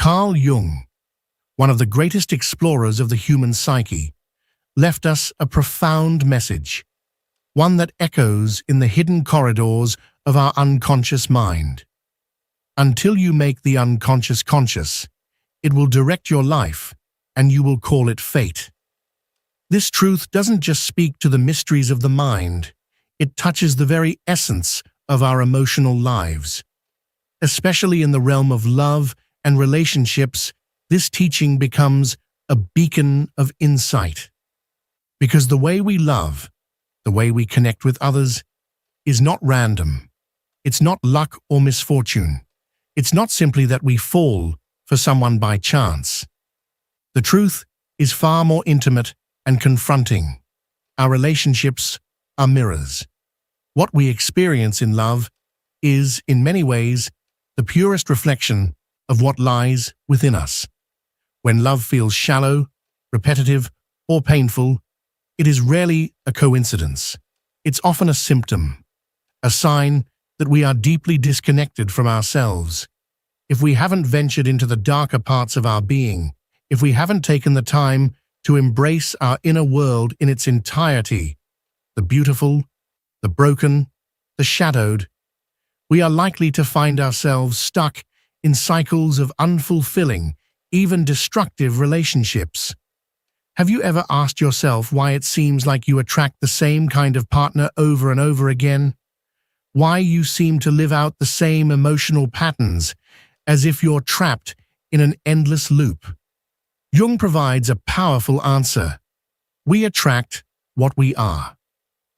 Carl Jung, one of the greatest explorers of the human psyche, left us a profound message, one that echoes in the hidden corridors of our unconscious mind. Until you make the unconscious conscious, it will direct your life, and you will call it fate. This truth doesn't just speak to the mysteries of the mind, it touches the very essence of our emotional lives. Especially in the realm of love and relationships, this teaching becomes a beacon of insight. Because the way we love, the way we connect with others, is not random. It's not luck or misfortune. It's not simply that we fall for someone by chance. The truth is far more intimate and confronting. Our relationships are mirrors. What we experience in love is, in many ways, the purest reflection of what lies within us. When love feels shallow, repetitive, or painful, it is rarely a coincidence. It's often a symptom, a sign that we are deeply disconnected from ourselves. If we haven't ventured into the darker parts of our being, if we haven't taken the time to embrace our inner world in its entirety, the beautiful, the broken, the shadowed, we are likely to find ourselves stuck in cycles of unfulfilling, even destructive relationships. Have you ever asked yourself why it seems like you attract the same kind of partner over and over again? Why you seem to live out the same emotional patterns, as if you're trapped in an endless loop? Jung provides a powerful answer. We attract what we are.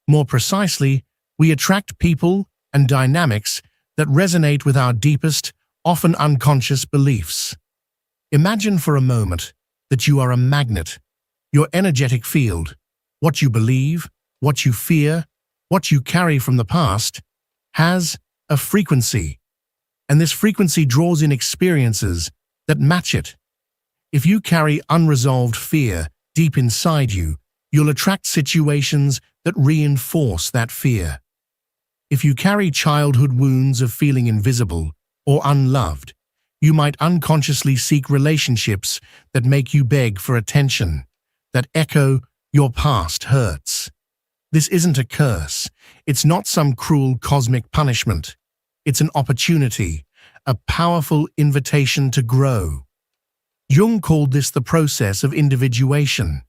More precisely, we attract people and dynamics that resonate with our deepest, often unconscious beliefs. Imagine for a moment that you are a magnet. Your energetic field, what you believe, what you fear, what you carry from the past, has a frequency, and this frequency draws in experiences that match it. If you carry unresolved fear deep inside you, you'll attract situations that reinforce that fear. If you carry childhood wounds of feeling invisible or unloved, you might unconsciously seek relationships that make you beg for attention, that echo your past hurts. This isn't a curse. It's not some cruel cosmic punishment. It's an opportunity, a powerful invitation to grow. Jung called this the process of individuation,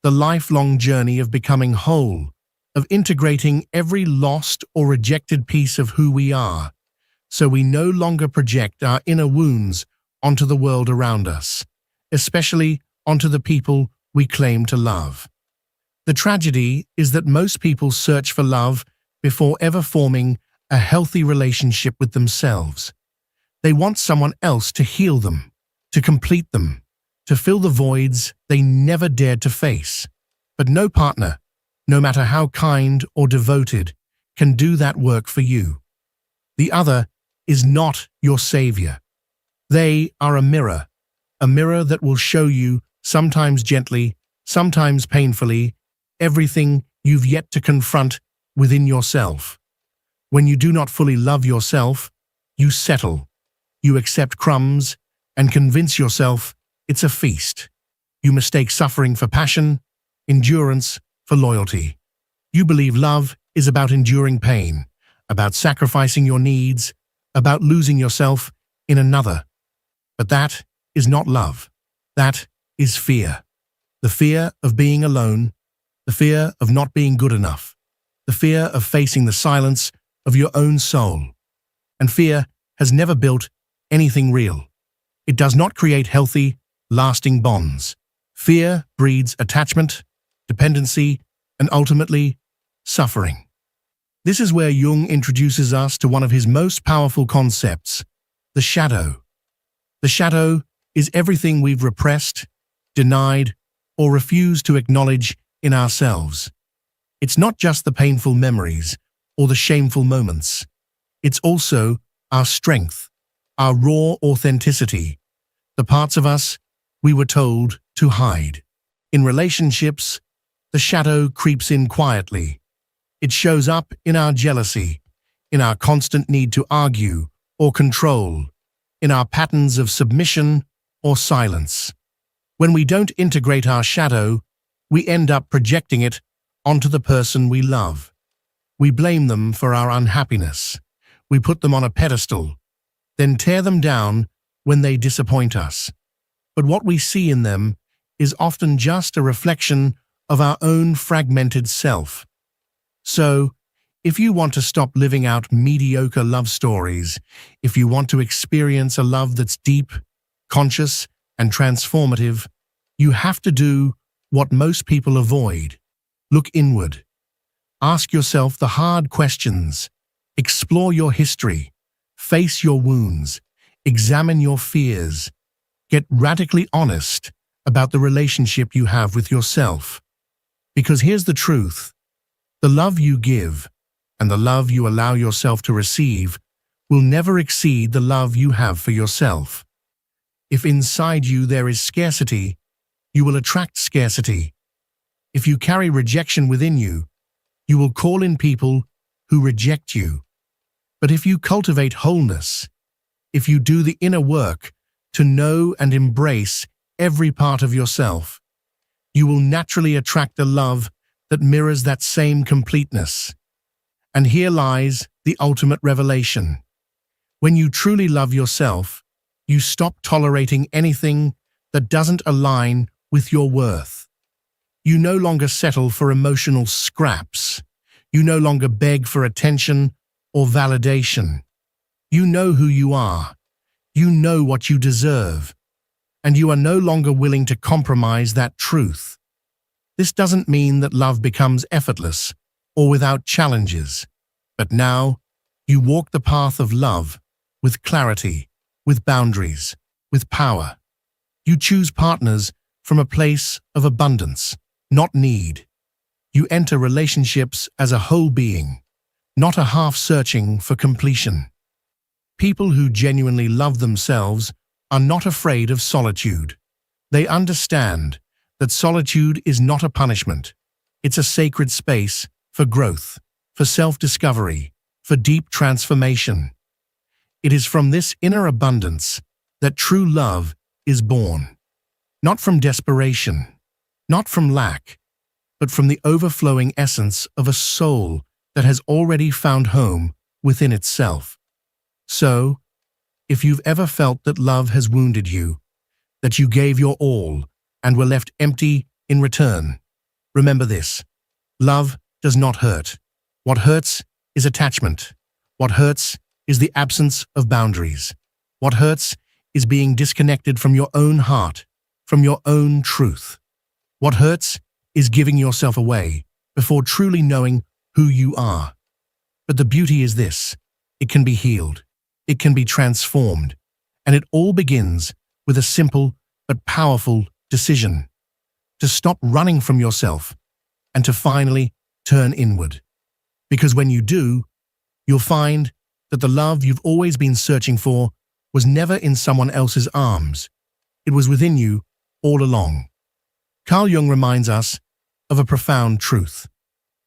the lifelong journey of becoming whole, of integrating every lost or rejected piece of who we are, so we no longer project our inner wounds onto the world around us, especially onto the people we claim to love. The tragedy is that most people search for love before ever forming a healthy relationship with themselves. They want someone else to heal them, to complete them, to fill the voids they never dared to face. But no partner, no matter how kind or devoted, can do that work for you. The other is not your savior. They are a mirror that will show you, sometimes gently, sometimes painfully, everything you've yet to confront within yourself. When you do not fully love yourself, you settle. You accept crumbs and convince yourself it's a feast. You mistake suffering for passion, endurance for loyalty. You believe love is about enduring pain, about sacrificing your needs, about losing yourself in another. But that is not love. That is fear. The fear of being alone, the fear of not being good enough, the fear of facing the silence of your own soul. And fear has never built anything real. It does not create healthy, lasting bonds. Fear breeds attachment, dependency, and ultimately, suffering. This is where Jung introduces us to one of his most powerful concepts, the shadow. The shadow is everything we've repressed, denied, or refused to acknowledge in ourselves. It's not just the painful memories or the shameful moments. It's also our strength, our raw authenticity, the parts of us we were told to hide. In relationships, the shadow creeps in quietly. It shows up in our jealousy, in our constant need to argue or control, in our patterns of submission or silence. When we don't integrate our shadow, we end up projecting it onto the person we love. We blame them for our unhappiness. We put them on a pedestal, then tear them down when they disappoint us. But what we see in them is often just a reflection of our own fragmented self. So, if you want to stop living out mediocre love stories, if you want to experience a love that's deep, conscious, and transformative, you have to do what most people avoid. Look inward. Ask yourself the hard questions. Explore your history. Face your wounds. Examine your fears. Get radically honest about the relationship you have with yourself. Because here's the truth. The love you give and the love you allow yourself to receive will never exceed the love you have for yourself. If inside you there is scarcity, you will attract scarcity. If you carry rejection within you, you will call in people who reject you. But if you cultivate wholeness, if you do the inner work to know and embrace every part of yourself, you will naturally attract a love that mirrors that same completeness. And here lies the ultimate revelation. When you truly love yourself, you stop tolerating anything that doesn't align with your worth. You no longer settle for emotional scraps. You no longer beg for attention or validation. You know who you are. You know what you deserve. And you are no longer willing to compromise that truth. This doesn't mean that love becomes effortless or without challenges. But now, you walk the path of love with clarity, with boundaries, with power. You choose partners from a place of abundance, not need. You enter relationships as a whole being, not a half searching for completion. People who genuinely love themselves are not afraid of solitude. They understand that solitude is not a punishment. It's a sacred space for growth, for self-discovery, for deep transformation. It is from this inner abundance that true love is born. Not from desperation, not from lack, but from the overflowing essence of a soul that has already found home within itself. So, if you've ever felt that love has wounded you, that you gave your all and were left empty in return, remember this: love does not hurt. What hurts is attachment. What hurts is the absence of boundaries. What hurts is being disconnected from your own heart, from your own truth. What hurts is giving yourself away before truly knowing who you are. But the beauty is this: it can be healed, it can be transformed, and it all begins with a simple but powerful decision: to stop running from yourself and to finally turn inward. Because when you do, you'll find that the love you've always been searching for was never in someone else's arms. It was within you all along. Carl Jung reminds us of a profound truth.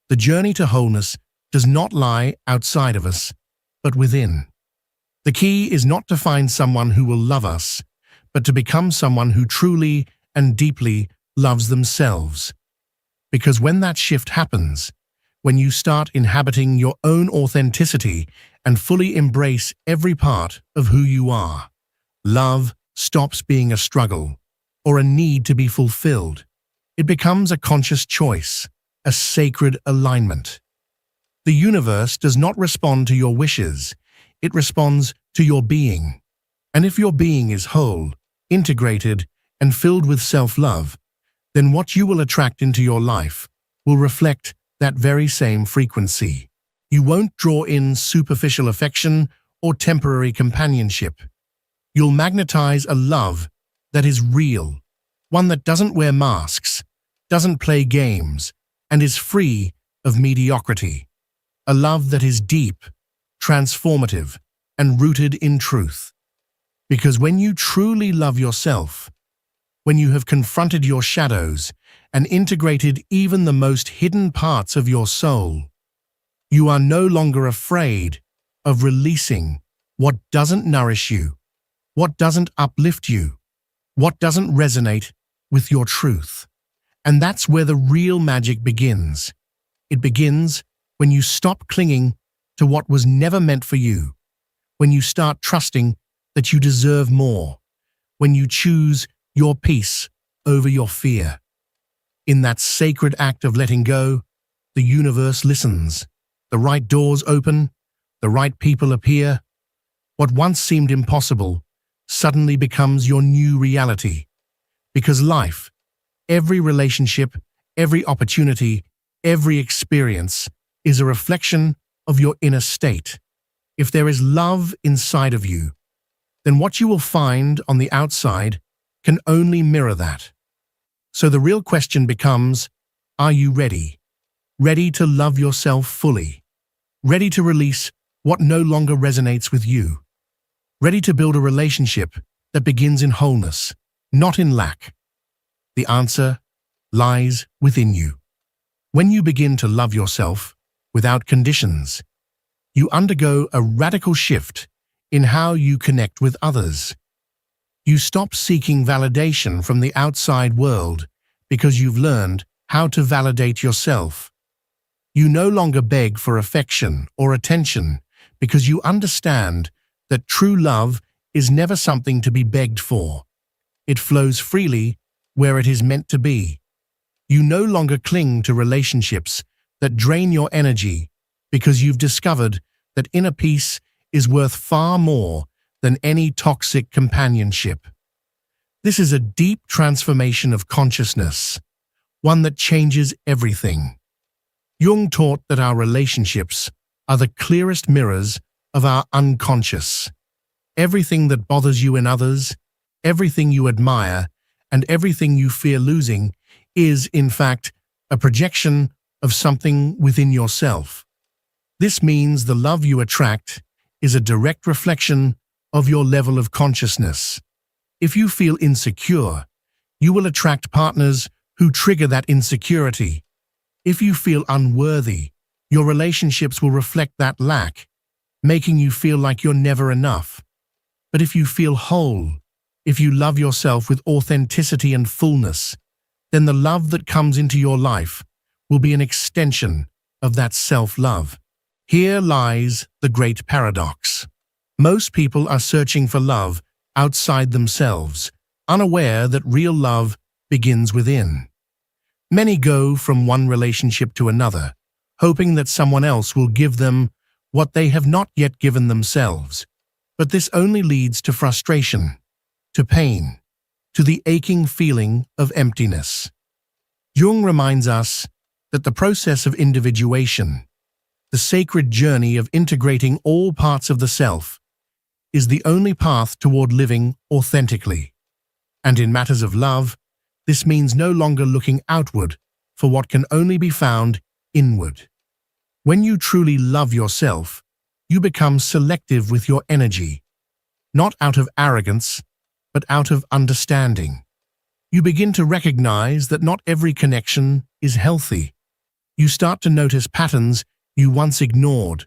The journey to wholeness does not lie outside of us, but within. The key is not to find someone who will love us, but to become someone who truly and deeply loves themselves. Because when that shift happens, when you start inhabiting your own authenticity and fully embrace every part of who you are, love stops being a struggle or a need to be fulfilled. It becomes a conscious choice, a sacred alignment. The universe does not respond to your wishes, it responds to your being. And if your being is whole, integrated, and filled with self-love, then what you will attract into your life will reflect that very same frequency. You won't draw in superficial affection or temporary companionship. You'll magnetize a love that is real, one that doesn't wear masks, doesn't play games, and is free of mediocrity. A love that is deep, transformative, and rooted in truth. Because when you truly love yourself, when you have confronted your shadows and integrated even the most hidden parts of your soul, you are no longer afraid of releasing what doesn't nourish you, what doesn't uplift you, what doesn't resonate with your truth. And that's where the real magic begins. It begins when you stop clinging to what was never meant for you, when you start trusting that you deserve more, when you choose your peace over your fear. In that sacred act of letting go, the universe listens. The right doors open, the right people appear. What once seemed impossible suddenly becomes your new reality. Because life, every relationship, every opportunity, every experience is a reflection of your inner state. If there is love inside of you, then what you will find on the outside can only mirror that. So the real question becomes, are you ready? Ready to love yourself fully? Ready to release what no longer resonates with you? Ready to build a relationship that begins in wholeness, not in lack? The answer lies within you. When you begin to love yourself without conditions, you undergo a radical shift in how you connect with others. You stop seeking validation from the outside world because you've learned how to validate yourself. You no longer beg for affection or attention because you understand that true love is never something to be begged for. It flows freely where it is meant to be. You no longer cling to relationships that drain your energy because you've discovered that inner peace is worth far more than any toxic companionship. This is a deep transformation of consciousness, one that changes everything. Jung taught that our relationships are the clearest mirrors of our unconscious. Everything that bothers you in others, everything you admire, and everything you fear losing is, in fact, a projection of something within yourself. This means the love you attract is a direct reflection of your level of consciousness. If you feel insecure, you will attract partners who trigger that insecurity. If you feel unworthy, your relationships will reflect that lack, making you feel like you're never enough. But if you feel whole, if you love yourself with authenticity and fullness, then the love that comes into your life will be an extension of that self-love. Here lies the great paradox. Most people are searching for love outside themselves, unaware that real love begins within. Many go from one relationship to another, hoping that someone else will give them what they have not yet given themselves. But this only leads to frustration, to pain, to the aching feeling of emptiness. Jung reminds us that the process of individuation, the sacred journey of integrating all parts of the self, is the only path toward living authentically. And in matters of love, this means no longer looking outward for what can only be found inward. When you truly love yourself, you become selective with your energy, not out of arrogance, but out of understanding. You begin to recognize that not every connection is healthy. You start to notice patterns you once ignored,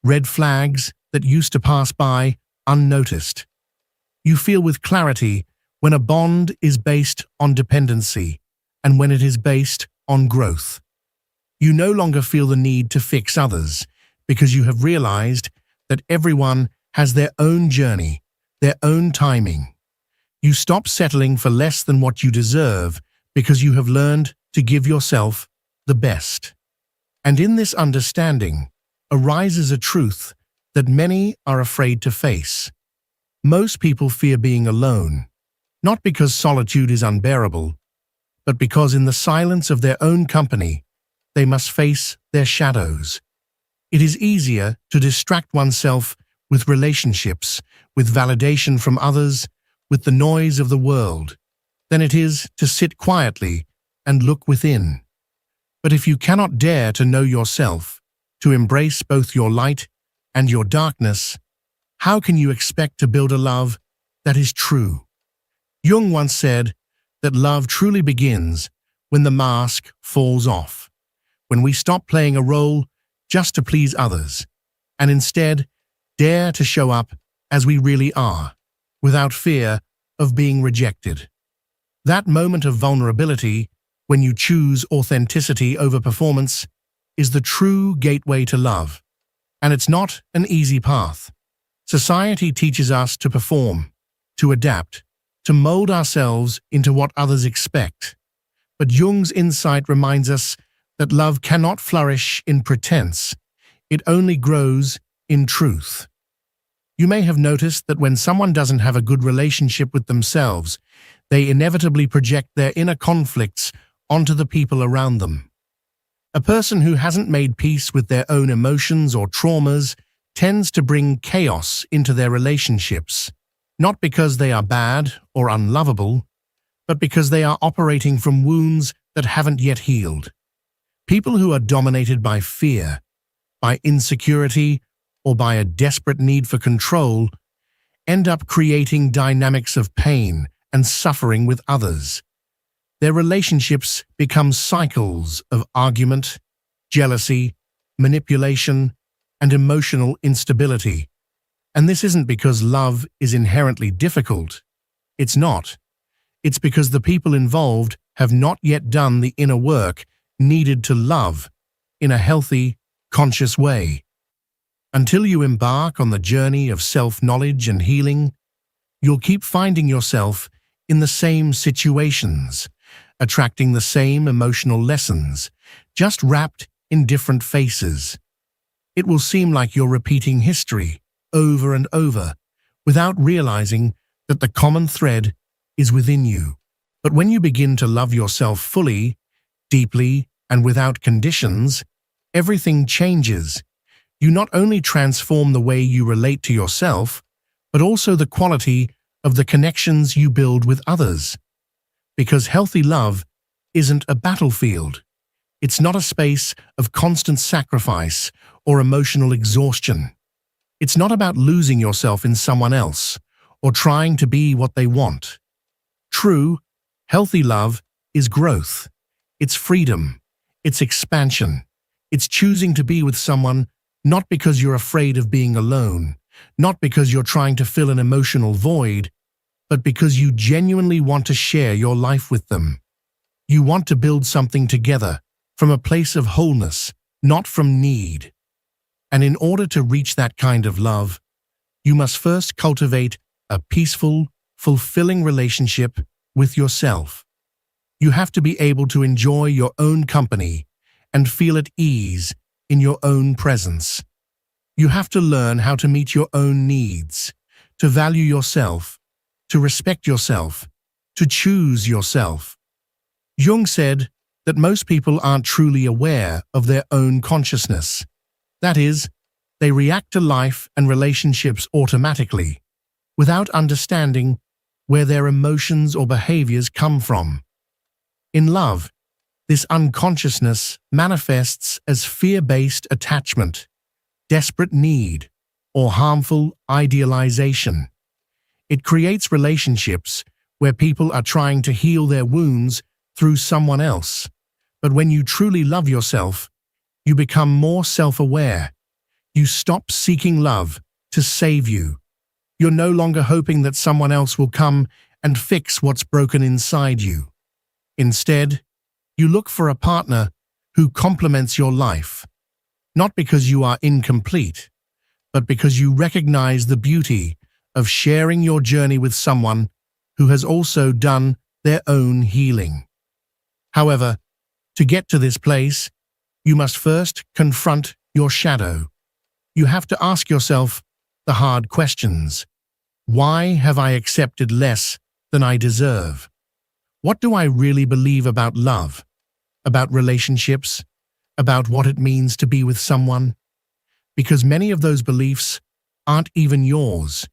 red flags that used to pass by unnoticed. You feel with clarity when a bond is based on dependency and when it is based on growth. You no longer feel the need to fix others because you have realized that everyone has their own journey, their own timing. You stop settling for less than what you deserve because you have learned to give yourself the best. And in this understanding arises a truth that many are afraid to face. Most people fear being alone, not because solitude is unbearable, but because in the silence of their own company, they must face their shadows. It is easier to distract oneself with relationships, with validation from others, with the noise of the world, than it is to sit quietly and look within. But if you cannot dare to know yourself, to embrace both your light and your darkness, how can you expect to build a love that is true? Jung once said that love truly begins when the mask falls off, when we stop playing a role just to please others, and instead dare to show up as we really are, without fear of being rejected. That moment of vulnerability, when you choose authenticity over performance, is the true gateway to love. And it's not an easy path. Society teaches us to perform, to adapt, to mold ourselves into what others expect. But Jung's insight reminds us that love cannot flourish in pretense. It only grows in truth. You may have noticed that when someone doesn't have a good relationship with themselves, they inevitably project their inner conflicts onto the people around them. A person who hasn't made peace with their own emotions or traumas tends to bring chaos into their relationships, not because they are bad or unlovable, but because they are operating from wounds that haven't yet healed. People who are dominated by fear, by insecurity, or by a desperate need for control end up creating dynamics of pain and suffering with others. Their relationships become cycles of argument, jealousy, manipulation, and emotional instability. And this isn't because love is inherently difficult. It's not. It's because the people involved have not yet done the inner work needed to love in a healthy, conscious way. Until you embark on the journey of self-knowledge and healing, you'll keep finding yourself in the same situations, attracting the same emotional lessons, just wrapped in different faces. It will seem like you're repeating history over and over, without realizing that the common thread is within you. But when you begin to love yourself fully, deeply, and without conditions, everything changes. You not only transform the way you relate to yourself, but also the quality of the connections you build with others. Because healthy love isn't a battlefield. It's not a space of constant sacrifice or emotional exhaustion. It's not about losing yourself in someone else or trying to be what they want. True, healthy love is growth. It's freedom. It's expansion. It's choosing to be with someone not because you're afraid of being alone, not because you're trying to fill an emotional void, but because you genuinely want to share your life with them. You want to build something together from a place of wholeness, not from need. And in order to reach that kind of love, you must first cultivate a peaceful, fulfilling relationship with yourself. You have to be able to enjoy your own company and feel at ease in your own presence. You have to learn how to meet your own needs, to value yourself, to respect yourself, to choose yourself. Jung said that most people aren't truly aware of their own consciousness. That is, they react to life and relationships automatically, without understanding where their emotions or behaviors come from. In love, this unconsciousness manifests as fear-based attachment, desperate need, or harmful idealization. It creates relationships where people are trying to heal their wounds through someone else. But when you truly love yourself, you become more self-aware. You stop seeking love to save you. You're no longer hoping that someone else will come and fix what's broken inside you. Instead, you look for a partner who complements your life, not because you are incomplete, but because you recognize the beauty of sharing your journey with someone who has also done their own healing. However, to get to this place, you must first confront your shadow. You have to ask yourself the hard questions. Why have I accepted less than I deserve? What do I really believe about love, about relationships, about what it means to be with someone? Because many of those beliefs aren't even yours.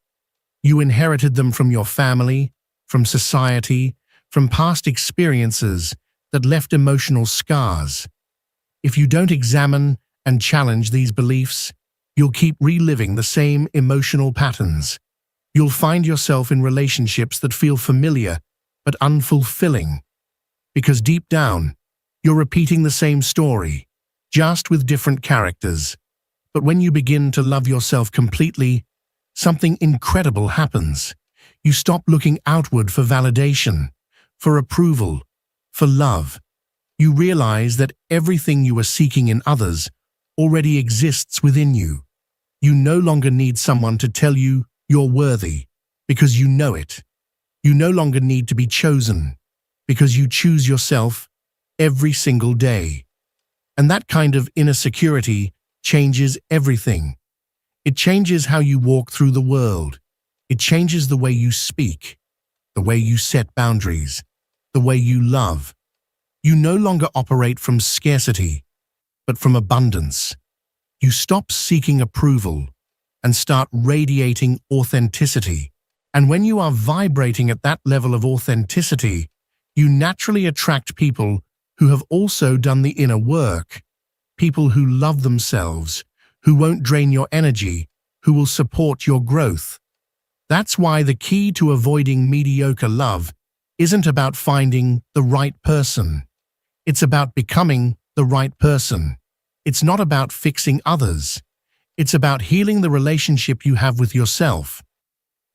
You inherited them from your family, from society, from past experiences that left emotional scars. If you don't examine and challenge these beliefs, you'll keep reliving the same emotional patterns. You'll find yourself in relationships that feel familiar but unfulfilling. Because deep down, you're repeating the same story, just with different characters. But when you begin to love yourself completely, something incredible happens. You stop looking outward for validation, for approval, for love. You realize that everything you are seeking in others already exists within you. You no longer need someone to tell you you're worthy, because you know it. You no longer need to be chosen, because you choose yourself every single day. And that kind of inner security changes everything. It changes how you walk through the world. It changes the way you speak, the way you set boundaries, the way you love. You no longer operate from scarcity, but from abundance. You stop seeking approval and start radiating authenticity. And when you are vibrating at that level of authenticity, you naturally attract people who have also done the inner work, people who love themselves, who won't drain your energy, who will support your growth. That's why the key to avoiding mediocre love isn't about finding the right person. It's about becoming the right person. It's not about fixing others. It's about healing the relationship you have with yourself.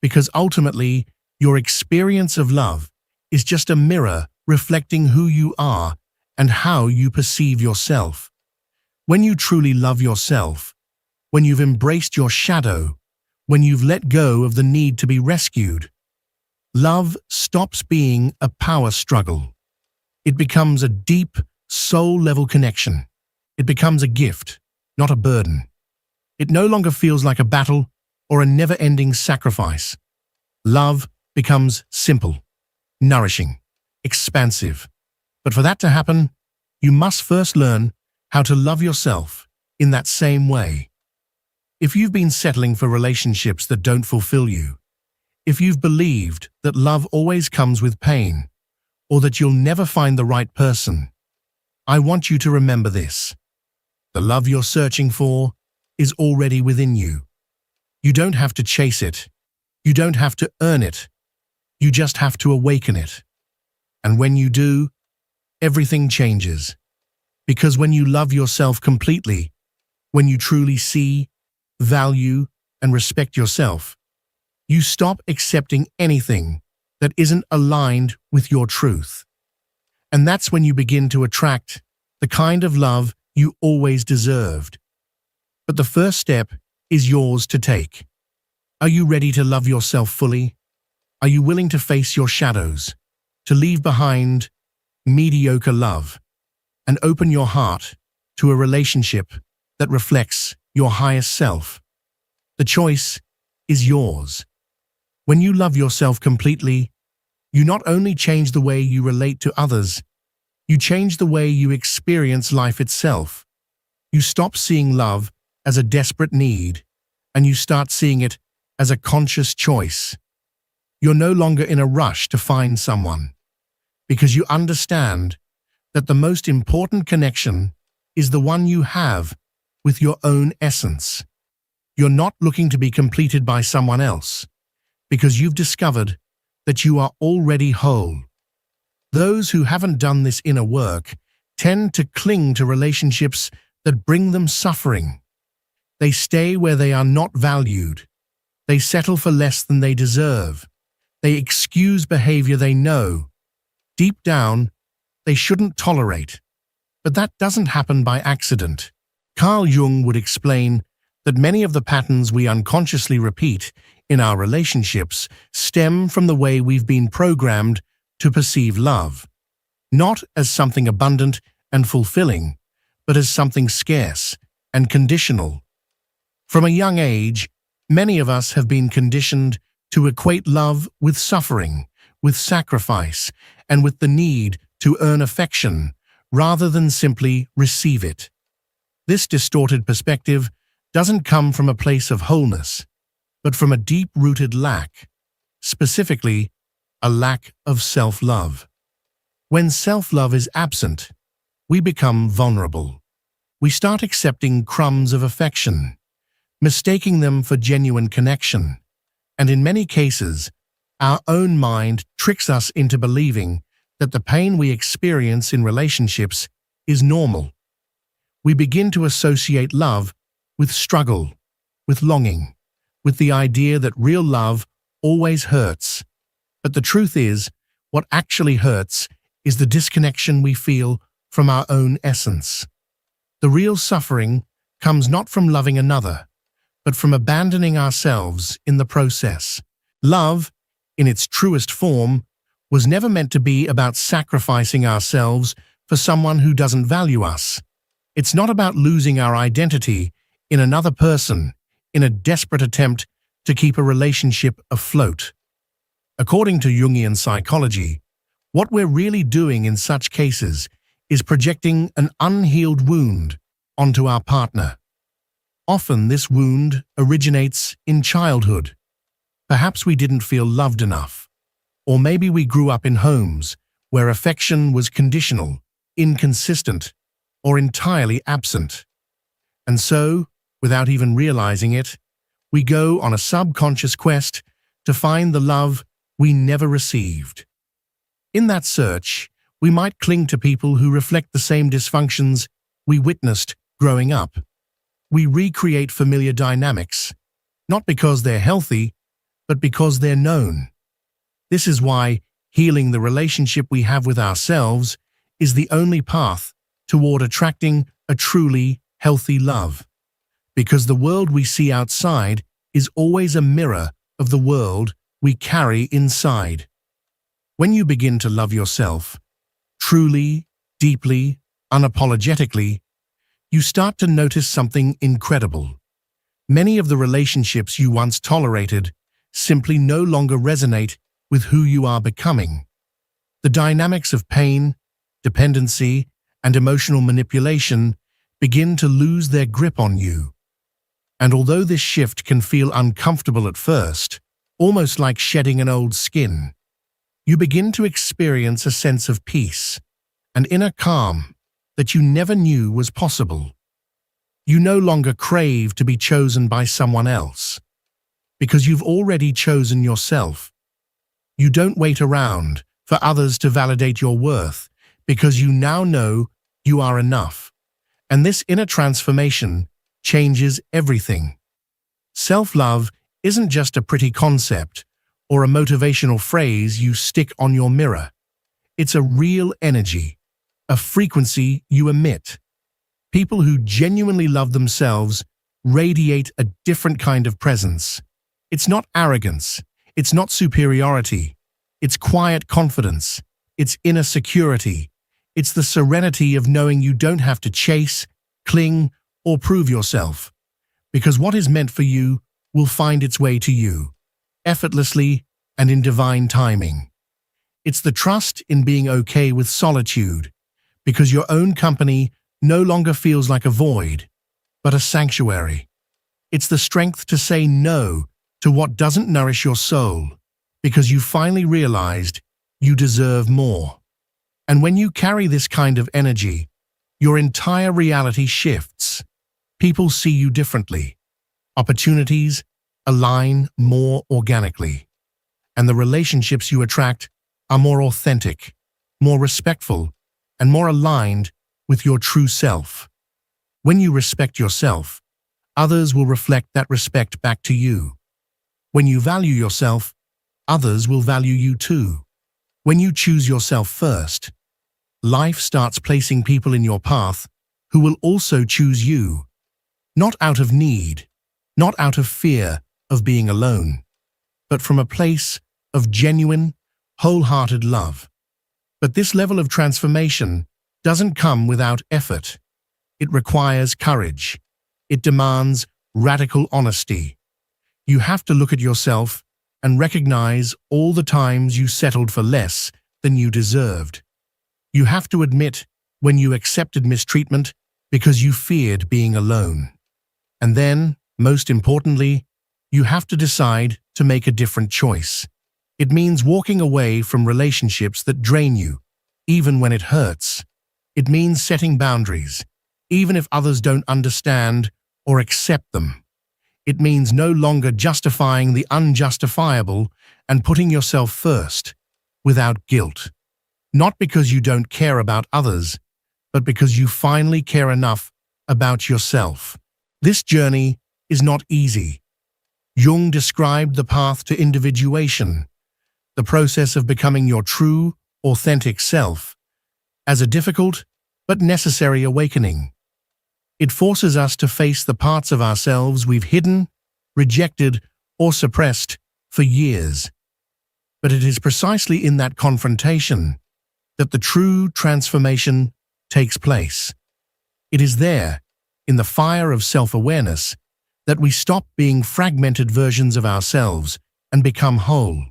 Because ultimately, your experience of love is just a mirror reflecting who you are and how you perceive yourself. When you truly love yourself, when you've embraced your shadow, when you've let go of the need to be rescued, love stops being a power struggle. It becomes a deep, soul-level connection. It becomes a gift, not a burden. It no longer feels like a battle or a never-ending sacrifice. Love becomes simple, nourishing, expansive. But for that to happen, you must first learn how to love yourself in that same way. If you've been settling for relationships that don't fulfill you, if you've believed that love always comes with pain, or that you'll never find the right person, I want you to remember this. The love you're searching for is already within you. You don't have to chase it. You don't have to earn it. You just have to awaken it. And when you do, everything changes. Because when you love yourself completely, when you truly see, value, and respect yourself, you stop accepting anything that isn't aligned with your truth. And that's when you begin to attract the kind of love you always deserved. But the first step is yours to take. Are you ready to love yourself fully? Are you willing to face your shadows, to leave behind mediocre love, and open your heart to a relationship that reflects your highest self? The choice is yours. When you love yourself completely, you not only change the way you relate to others, you change the way you experience life itself. You stop seeing love as a desperate need, and you start seeing it as a conscious choice. You're no longer in a rush to find someone, because you understand that the most important connection is the one you have with your own essence. You're not looking to be completed by someone else, because you've discovered that you are already whole. Those who haven't done this inner work tend to cling to relationships that bring them suffering. They stay where they are not valued. They settle for less than they deserve. They excuse behavior they know, deep down, they shouldn't tolerate. But that doesn't happen by accident. Carl Jung would explain that many of the patterns we unconsciously repeat in our relationships stem from the way we've been programmed to perceive love, not as something abundant and fulfilling, but as something scarce and conditional. From a young age, many of us have been conditioned to equate love with suffering, with sacrifice, and with the need to earn affection rather than simply receive it. This distorted perspective doesn't come from a place of wholeness, but from a deep-rooted lack, specifically a lack of self-love. When self-love is absent, we become vulnerable. We start accepting crumbs of affection, mistaking them for genuine connection, and in many cases, our own mind tricks us into believing that the pain we experience in relationships is normal. We begin to associate love with struggle, with longing, with the idea that real love always hurts. But the truth is, what actually hurts is the disconnection we feel from our own essence. The real suffering comes not from loving another, but from abandoning ourselves in the process. Love, in its truest form, was never meant to be about sacrificing ourselves for someone who doesn't value us. It's not about losing our identity in another person in a desperate attempt to keep a relationship afloat. According to Jungian psychology, what we're really doing in such cases is projecting an unhealed wound onto our partner. Often this wound originates in childhood. Perhaps we didn't feel loved enough, or maybe we grew up in homes where affection was conditional, inconsistent, or entirely absent. And so, without even realizing it, we go on a subconscious quest to find the love we never received. In that search, we might cling to people who reflect the same dysfunctions we witnessed growing up. We recreate familiar dynamics, not because they're healthy, but because they're known. This is why healing the relationship we have with ourselves is the only path toward attracting a truly healthy love. Because the world we see outside is always a mirror of the world we carry inside. When you begin to love yourself, truly, deeply, unapologetically, you start to notice something incredible. Many of the relationships you once tolerated simply no longer resonate with who you are becoming. The dynamics of pain, dependency, and emotional manipulation begin to lose their grip on you. And although this shift can feel uncomfortable at first, almost like shedding an old skin, you begin to experience a sense of peace, an inner calm that you never knew was possible. You no longer crave to be chosen by someone else, because you've already chosen yourself. You don't wait around for others to validate your worth, because you now know you are enough. And this inner transformation changes everything. Self-love isn't just a pretty concept or a motivational phrase you stick on your mirror. It's a real energy, a frequency you emit. People who genuinely love themselves radiate a different kind of presence. It's not arrogance, it's not superiority, it's quiet confidence, it's inner security, it's the serenity of knowing you don't have to chase, cling, or prove yourself, because what is meant for you will find its way to you, effortlessly and in divine timing. It's the trust in being okay with solitude, because your own company no longer feels like a void, but a sanctuary. It's the strength to say no to what doesn't nourish your soul, because you finally realized you deserve more. And when you carry this kind of energy, your entire reality shifts. People see you differently. Opportunities align more organically. And the relationships you attract are more authentic, more respectful, and more aligned with your true self. When you respect yourself, others will reflect that respect back to you. When you value yourself, others will value you too. When you choose yourself first, life starts placing people in your path who will also choose you. Not out of need, not out of fear of being alone, but from a place of genuine, wholehearted love. But this level of transformation doesn't come without effort. It requires courage. It demands radical honesty. You have to look at yourself and recognize all the times you settled for less than you deserved. You have to admit when you accepted mistreatment because you feared being alone. And then, most importantly, you have to decide to make a different choice. It means walking away from relationships that drain you, even when it hurts. It means setting boundaries, even if others don't understand or accept them. It means no longer justifying the unjustifiable and putting yourself first, without guilt. Not because you don't care about others, but because you finally care enough about yourself. This journey is not easy. Jung described the path to individuation, the process of becoming your true, authentic self, as a difficult but necessary awakening. It forces us to face the parts of ourselves we've hidden, rejected, or suppressed for years. But it is precisely in that confrontation that the true transformation takes place. It is there, in the fire of self-awareness, that we stop being fragmented versions of ourselves and become whole.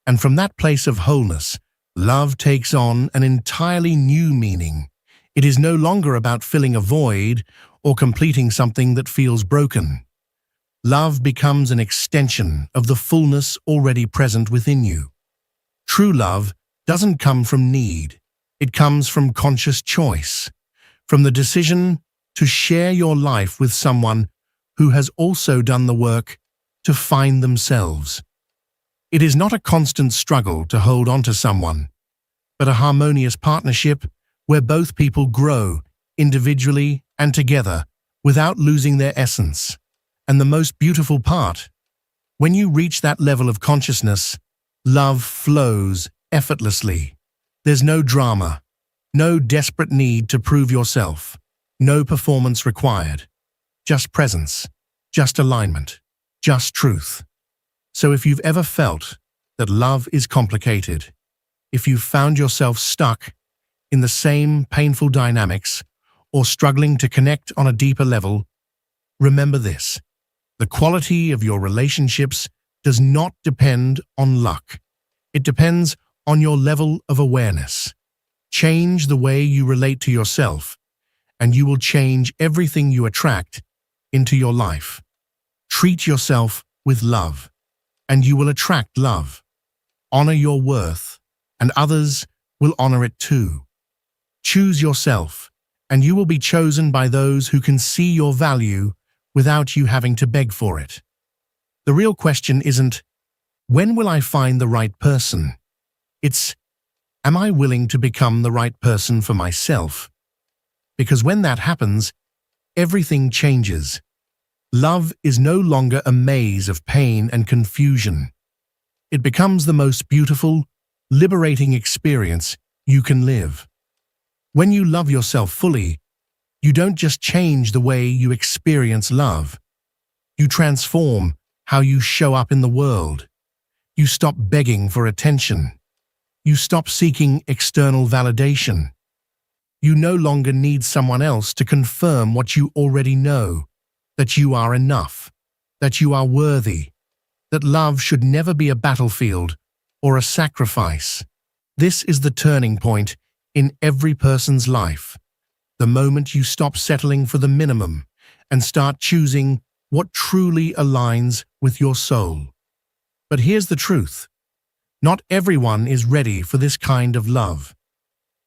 And from that place of wholeness, love takes on an entirely new meaning. It is no longer about filling a void or completing something that feels broken. Love becomes an extension of the fullness already present within you. True love doesn't come from need. It comes from conscious choice, from the decision to share your life with someone who has also done the work to find themselves. It is not a constant struggle to hold on to someone, but a harmonious partnership where both people grow individually and together without losing their essence. And the most beautiful part, when you reach that level of consciousness, love flows effortlessly. There's no drama, no desperate need to prove yourself, no performance required. Just presence, just alignment, just truth. So if you've ever felt that love is complicated, if you've found yourself stuck in the same painful dynamics or struggling to connect on a deeper level, remember this: the quality of your relationships does not depend on luck. It depends on your level of awareness. Change the way you relate to yourself, and you will change everything you attract into your life. Treat yourself with love, and you will attract love. Honor your worth, and others will honor it too. Choose yourself, and you will be chosen by those who can see your value without you having to beg for it. The real question isn't, when will I find the right person? It's, am I willing to become the right person for myself? Because when that happens, everything changes. Love is no longer a maze of pain and confusion. It becomes the most beautiful, liberating experience you can live. When you love yourself fully, you don't just change the way you experience love. You transform how you show up in the world. You stop begging for attention. You stop seeking external validation. You no longer need someone else to confirm what you already know, that you are enough, that you are worthy, that love should never be a battlefield or a sacrifice. This is the turning point in every person's life. The moment you stop settling for the minimum and start choosing what truly aligns with your soul. But here's the truth. Not everyone is ready for this kind of love.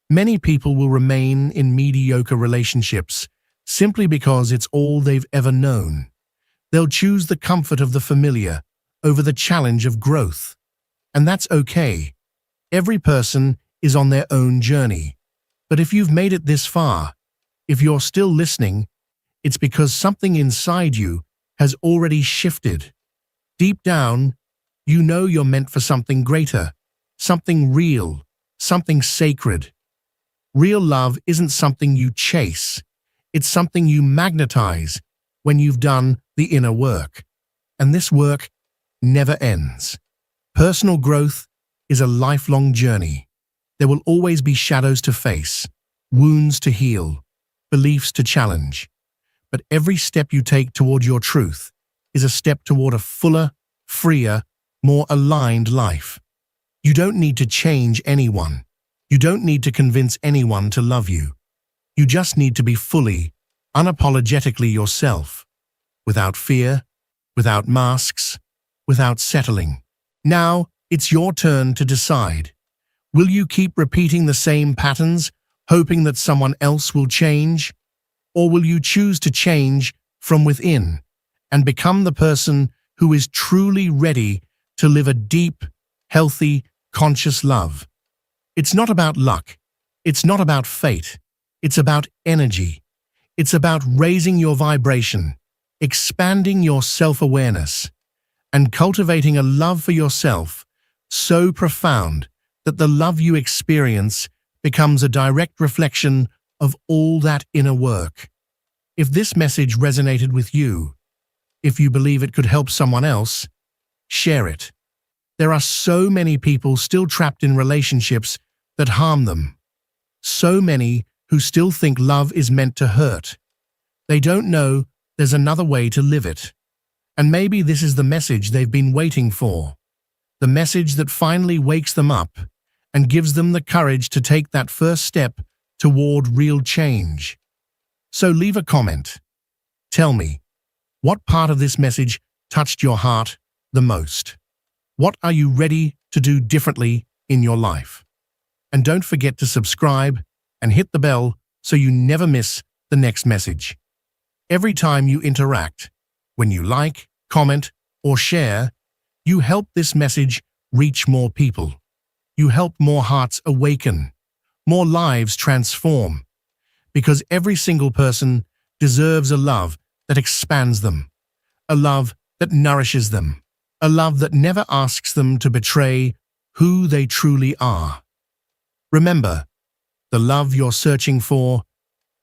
Many people will remain in mediocre relationships simply because it's all they've ever known. They'll choose the comfort of the familiar over the challenge of growth. And that's okay. Every person is on their own journey. But if you've made it this far, if you're still listening, it's because something inside you has already shifted. Deep down, you know you're meant for something greater, something real, something sacred. Real love isn't something you chase. It's something you magnetize when you've done the inner work. And this work never ends. Personal growth is a lifelong journey. There will always be shadows to face, wounds to heal, beliefs to challenge. But every step you take toward your truth is a step toward a fuller, freer, more aligned life. You don't need to change anyone. You don't need to convince anyone to love you. You just need to be fully, unapologetically yourself, without fear, without masks, without settling. Now, it's your turn to decide. Will you keep repeating the same patterns, hoping that someone else will change? Or will you choose to change from within and become the person who is truly ready to live a deep, healthy, conscious love? It's not about luck. It's not about fate. It's about energy. It's about raising your vibration, expanding your self-awareness, and cultivating a love for yourself so profound that the love you experience becomes a direct reflection of all that inner work. If this message resonated with you, if you believe it could help someone else, share it. There are so many people still trapped in relationships that harm them. So many who still think love is meant to hurt. They don't know there's another way to live it. And maybe this is the message they've been waiting for. The message that finally wakes them up and gives them the courage to take that first step toward real change. So leave a comment. Tell me, what part of this message touched your heart the most? What are you ready to do differently in your life? And don't forget to subscribe and hit the bell so you never miss the next message. Every time you interact, when you like, comment, or share, you help this message reach more people. You help more hearts awaken, more lives transform, because every single person deserves a love that expands them, a love that nourishes them, a love that never asks them to betray who they truly are. Remember, the love you're searching for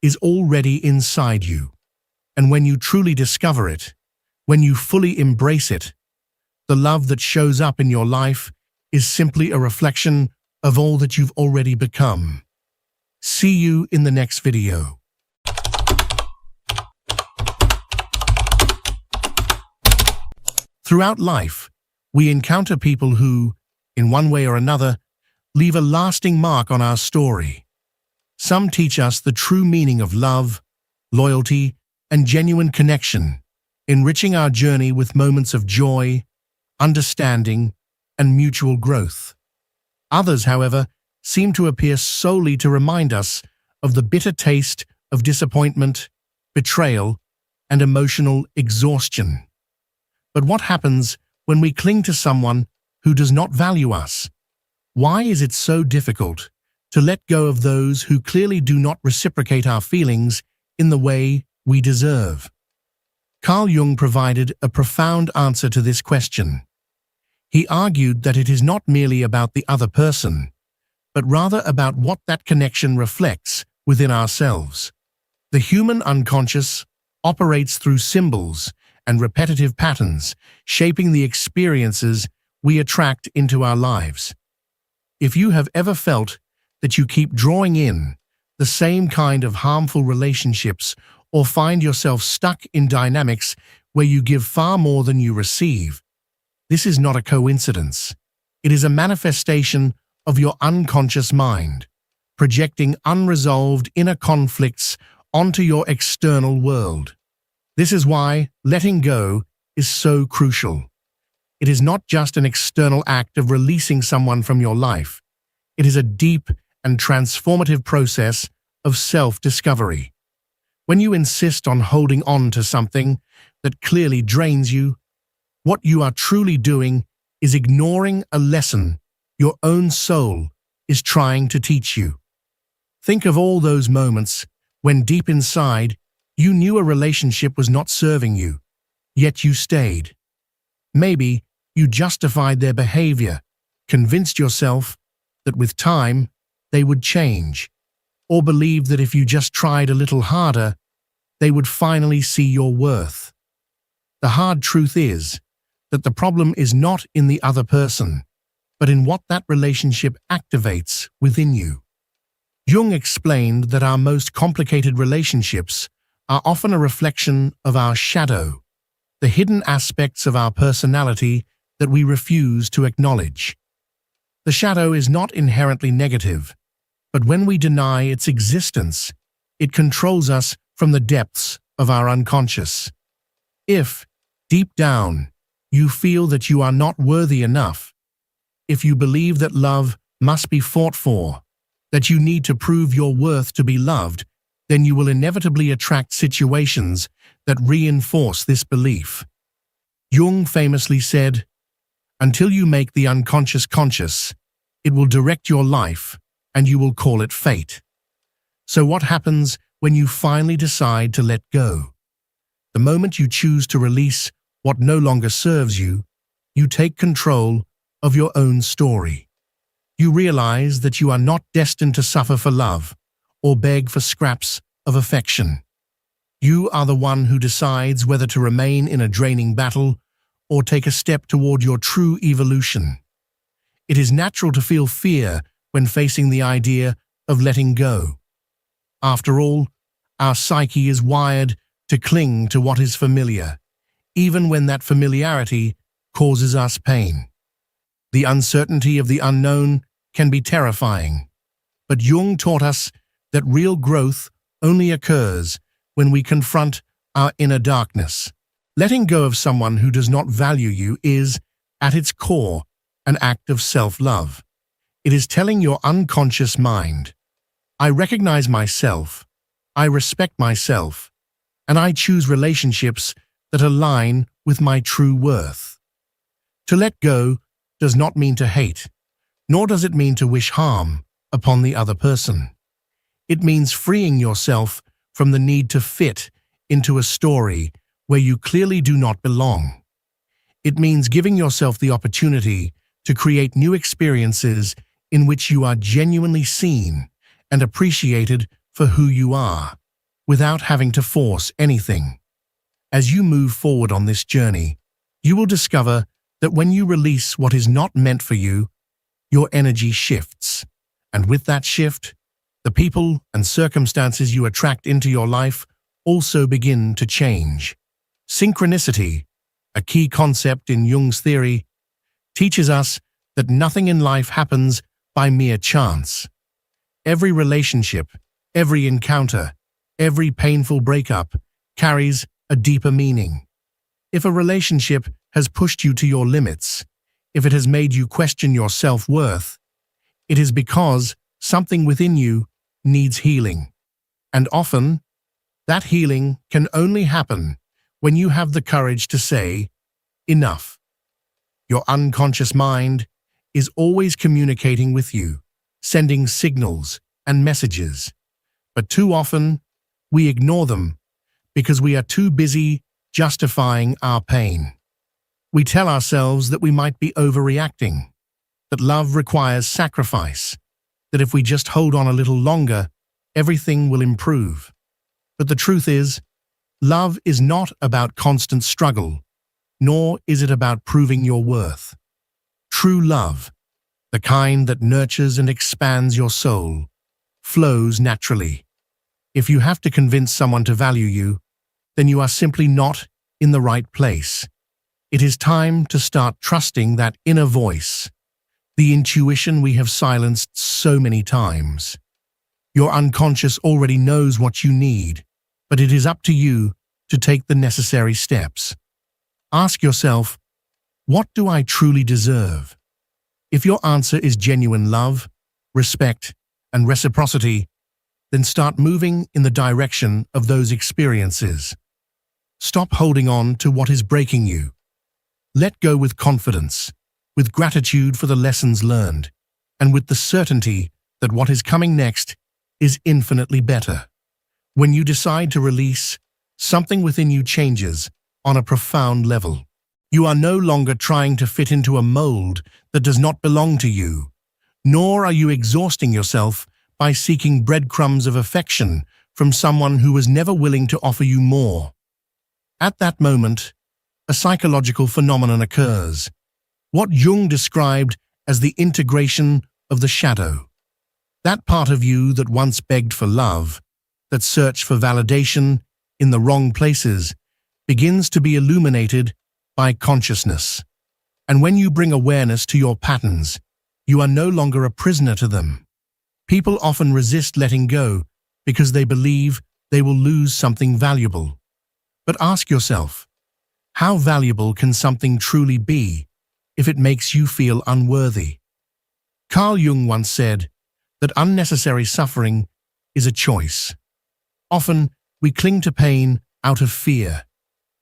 is already inside you, and when you truly discover it, when you fully embrace it, the love that shows up in your life is simply a reflection of all that you've already become. See you in the next video. Throughout life, we encounter people who, in one way or another, leave a lasting mark on our story. Some teach us the true meaning of love, loyalty, and genuine connection, enriching our journey with moments of joy, understanding, and mutual growth. Others, however, seem to appear solely to remind us of the bitter taste of disappointment, betrayal, and emotional exhaustion. But what happens when we cling to someone who does not value us? Why is it so difficult to let go of those who clearly do not reciprocate our feelings in the way we deserve? Carl Jung provided a profound answer to this question. He argued that it is not merely about the other person, but rather about what that connection reflects within ourselves. The human unconscious operates through symbols and repetitive patterns, shaping the experiences we attract into our lives. If you have ever felt that you keep drawing in the same kind of harmful relationships or find yourself stuck in dynamics where you give far more than you receive, this is not a coincidence. It is a manifestation of your unconscious mind, projecting unresolved inner conflicts onto your external world. This is why letting go is so crucial. It is not just an external act of releasing someone from your life. It is a deep and transformative process of self-discovery. When you insist on holding on to something that clearly drains you, what you are truly doing is ignoring a lesson your own soul is trying to teach you. Think of all those moments when deep inside you knew a relationship was not serving you, yet you stayed. Maybe you justified their behavior, convinced yourself that with time they would change, or believed that if you just tried a little harder, they would finally see your worth. The hard truth is that the problem is not in the other person, but in what that relationship activates within you. Jung explained that our most complicated relationships are often a reflection of our shadow, the hidden aspects of our personality that we refuse to acknowledge. The shadow is not inherently negative, but when we deny its existence, it controls us from the depths of our unconscious. If, deep down, you feel that you are not worthy enough, if you believe that love must be fought for, that you need to prove your worth to be loved, then you will inevitably attract situations that reinforce this belief. Jung famously said, "Until you make the unconscious conscious, it will direct your life and you will call it fate." So what happens when you finally decide to let go? The moment you choose to release what no longer serves you, you take control of your own story. You realize that you are not destined to suffer for love or beg for scraps of affection. You are the one who decides whether to remain in a draining battle or take a step toward your true evolution. It is natural to feel fear when facing the idea of letting go. After all, our psyche is wired to cling to what is familiar, even when that familiarity causes us pain. The uncertainty of the unknown can be terrifying, but Jung taught us that real growth only occurs when we confront our inner darkness. Letting go of someone who does not value you is, at its core, an act of self-love. It is telling your unconscious mind, I recognize myself, I respect myself, and I choose relationships that align with my true worth. To let go does not mean to hate, nor does it mean to wish harm upon the other person. It means freeing yourself from the need to fit into a story where you clearly do not belong. It means giving yourself the opportunity to create new experiences in which you are genuinely seen and appreciated for who you are, without having to force anything. As you move forward on this journey, you will discover that when you release what is not meant for you, your energy shifts. And with that shift, the people and circumstances you attract into your life also begin to change. Synchronicity, a key concept in Jung's theory, teaches us that nothing in life happens by mere chance. Every relationship, every encounter, every painful breakup carries a deeper meaning. If a relationship has pushed you to your limits, if it has made you question your self-worth, it is because something within you needs healing. And often, that healing can only happen when you have the courage to say, enough. Your unconscious mind is always communicating with you, sending signals and messages. But too often, we ignore them because we are too busy justifying our pain. We tell ourselves that we might be overreacting, that love requires sacrifice, that if we just hold on a little longer, everything will improve. But the truth is, love is not about constant struggle, nor is it about proving your worth. True love, the kind that nurtures and expands your soul, flows naturally. If you have to convince someone to value you, then you are simply not in the right place. It is time to start trusting that inner voice, the intuition we have silenced so many times. Your unconscious already knows what you need, but it is up to you to take the necessary steps. Ask yourself, what do I truly deserve? If your answer is genuine love, respect, and reciprocity, then start moving in the direction of those experiences. Stop holding on to what is breaking you. Let go with confidence, with gratitude for the lessons learned, and with the certainty that what is coming next is infinitely better. When you decide to release, something within you changes on a profound level. You are no longer trying to fit into a mold that does not belong to you, nor are you exhausting yourself by seeking breadcrumbs of affection from someone who was never willing to offer you more. At that moment, a psychological phenomenon occurs, what Jung described as the integration of the shadow. That part of you that once begged for love, that searched for validation in the wrong places, begins to be illuminated by consciousness. And when you bring awareness to your patterns, you are no longer a prisoner to them. People often resist letting go because they believe they will lose something valuable. But ask yourself, how valuable can something truly be if it makes you feel unworthy? Carl Jung once said that unnecessary suffering is a choice. Often, we cling to pain out of fear.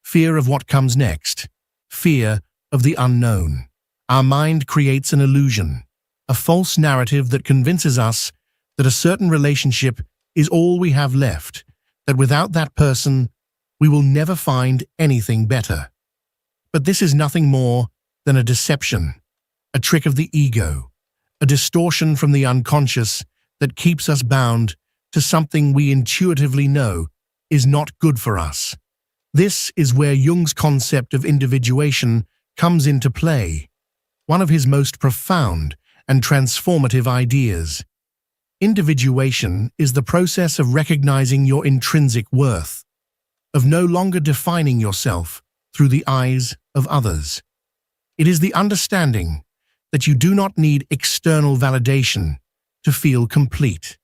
Fear of what comes next. Fear of the unknown. Our mind creates an illusion, a false narrative that convinces us that a certain relationship is all we have left, that without that person, we will never find anything better. But this is nothing more than a deception, a trick of the ego, a distortion from the unconscious that keeps us bound to something we intuitively know is not good for us. This is where Jung's concept of individuation comes into play, one of his most profound and transformative ideas. Individuation is the process of recognizing your intrinsic worth, of no longer defining yourself through the eyes of others. It is the understanding that you do not need external validation to feel complete.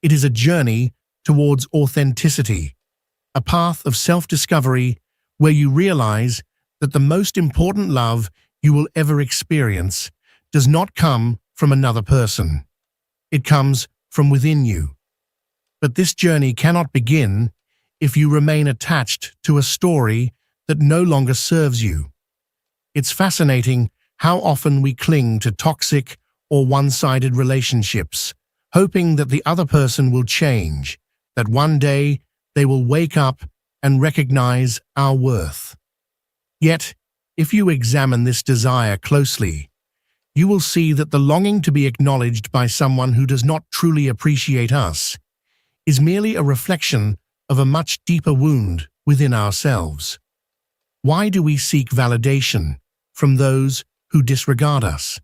It is a journey towards authenticity, a path of self-discovery where you realize that the most important love you will ever experience does not come from another person. It comes from within you. But this journey cannot begin if you remain attached to a story that no longer serves you. It's fascinating how often we cling to toxic or one-sided relationships, hoping that the other person will change, that one day they will wake up and recognize our worth. Yet, if you examine this desire closely, you will see that the longing to be acknowledged by someone who does not truly appreciate us is merely a reflection of a much deeper wound within ourselves. Why do we seek validation from those who disregard us?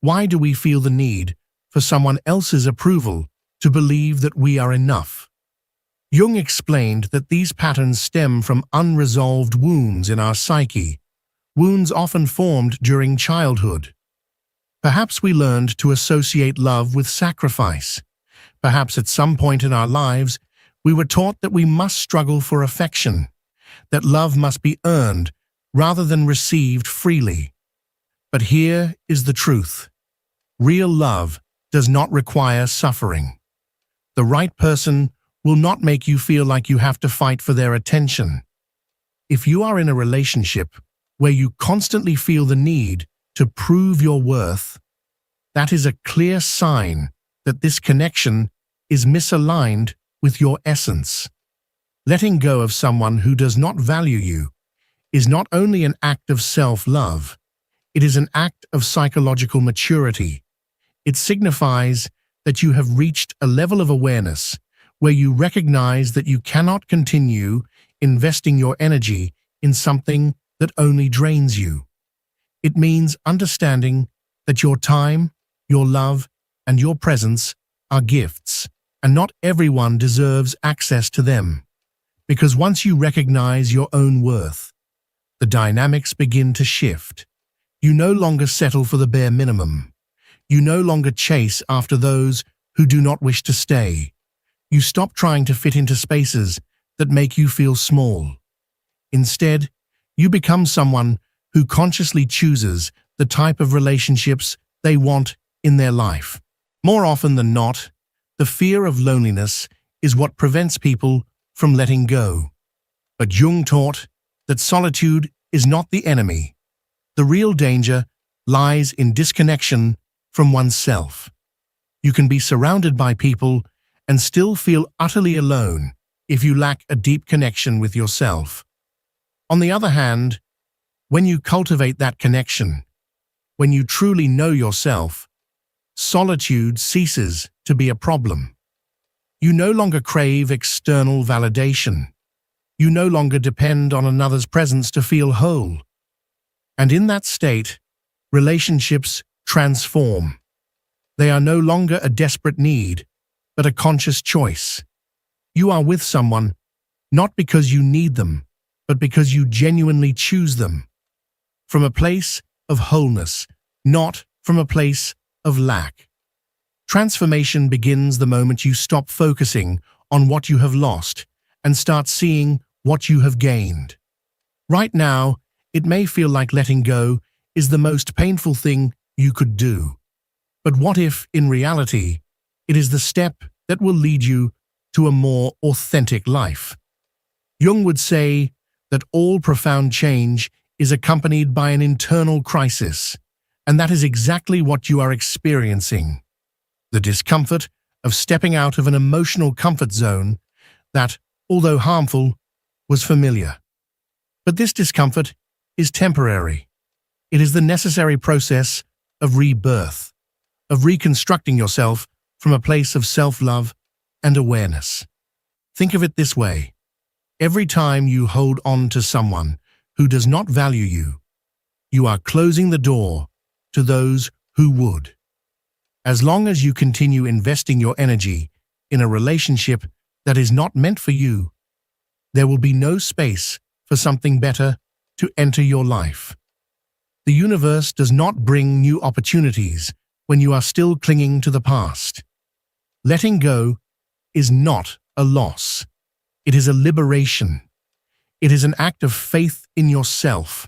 Why do we feel the need for someone else's approval to believe that we are enough? Jung explained that these patterns stem from unresolved wounds in our psyche, wounds often formed during childhood. Perhaps we learned to associate love with sacrifice. Perhaps at some point in our lives, we were taught that we must struggle for affection, that love must be earned rather than received freely. But here is the truth. Real love does not require suffering. The right person will not make you feel like you have to fight for their attention. If you are in a relationship where you constantly feel the need to prove your worth, that is a clear sign that this connection is misaligned with your essence. Letting go of someone who does not value you is not only an act of self-love, it is an act of psychological maturity. It signifies that you have reached a level of awareness where you recognize that you cannot continue investing your energy in something that only drains you. It means understanding that your time, your love, and your presence are gifts, and not everyone deserves access to them. Because once you recognize your own worth, the dynamics begin to shift. You no longer settle for the bare minimum. You no longer chase after those who do not wish to stay. You stop trying to fit into spaces that make you feel small. Instead, you become someone who consciously chooses the type of relationships they want in their life. More often than not, the fear of loneliness is what prevents people from letting go. But Jung taught that solitude is not the enemy. The real danger lies in disconnection from oneself. You can be surrounded by people and still feel utterly alone if you lack a deep connection with yourself. On the other hand, when you cultivate that connection, when you truly know yourself, solitude ceases to be a problem. You no longer crave external validation. You no longer depend on another's presence to feel whole. And in that state, relationships transform. They are no longer a desperate need, but a conscious choice. You are with someone not because you need them, but because you genuinely choose them. From a place of wholeness, not from a place of lack. Transformation begins the moment you stop focusing on what you have lost and start seeing what you have gained. Right now, it may feel like letting go is the most painful thing you could do. But what if, in reality, it is the step that will lead you to a more authentic life? Jung would say that all profound change is accompanied by an internal crisis, and that is exactly what you are experiencing. The discomfort of stepping out of an emotional comfort zone that, although harmful, was familiar. But this discomfort is temporary. It is the necessary process of rebirth, of reconstructing yourself from a place of self-love and awareness. Think of it this way. Every time you hold on to someone who does not value you, you are closing the door to those who would. As long as you continue investing your energy in a relationship that is not meant for you, there will be no space for something better to enter your life. The universe does not bring new opportunities when you are still clinging to the past. Letting go is not a loss. It is a liberation. It is an act of faith in yourself,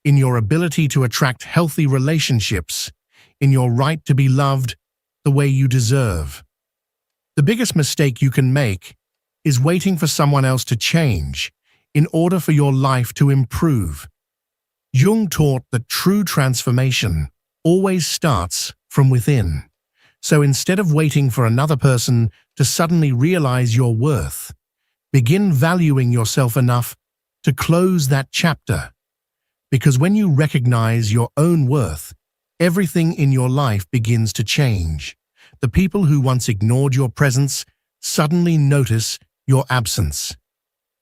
in your ability to attract healthy relationships, in your right to be loved the way you deserve. The biggest mistake you can make is waiting for someone else to change in order for your life to improve. Jung taught that true transformation always starts from within. So instead of waiting for another person to suddenly realize your worth, begin valuing yourself enough to close that chapter. Because when you recognize your own worth, everything in your life begins to change. The people who once ignored your presence suddenly notice your absence.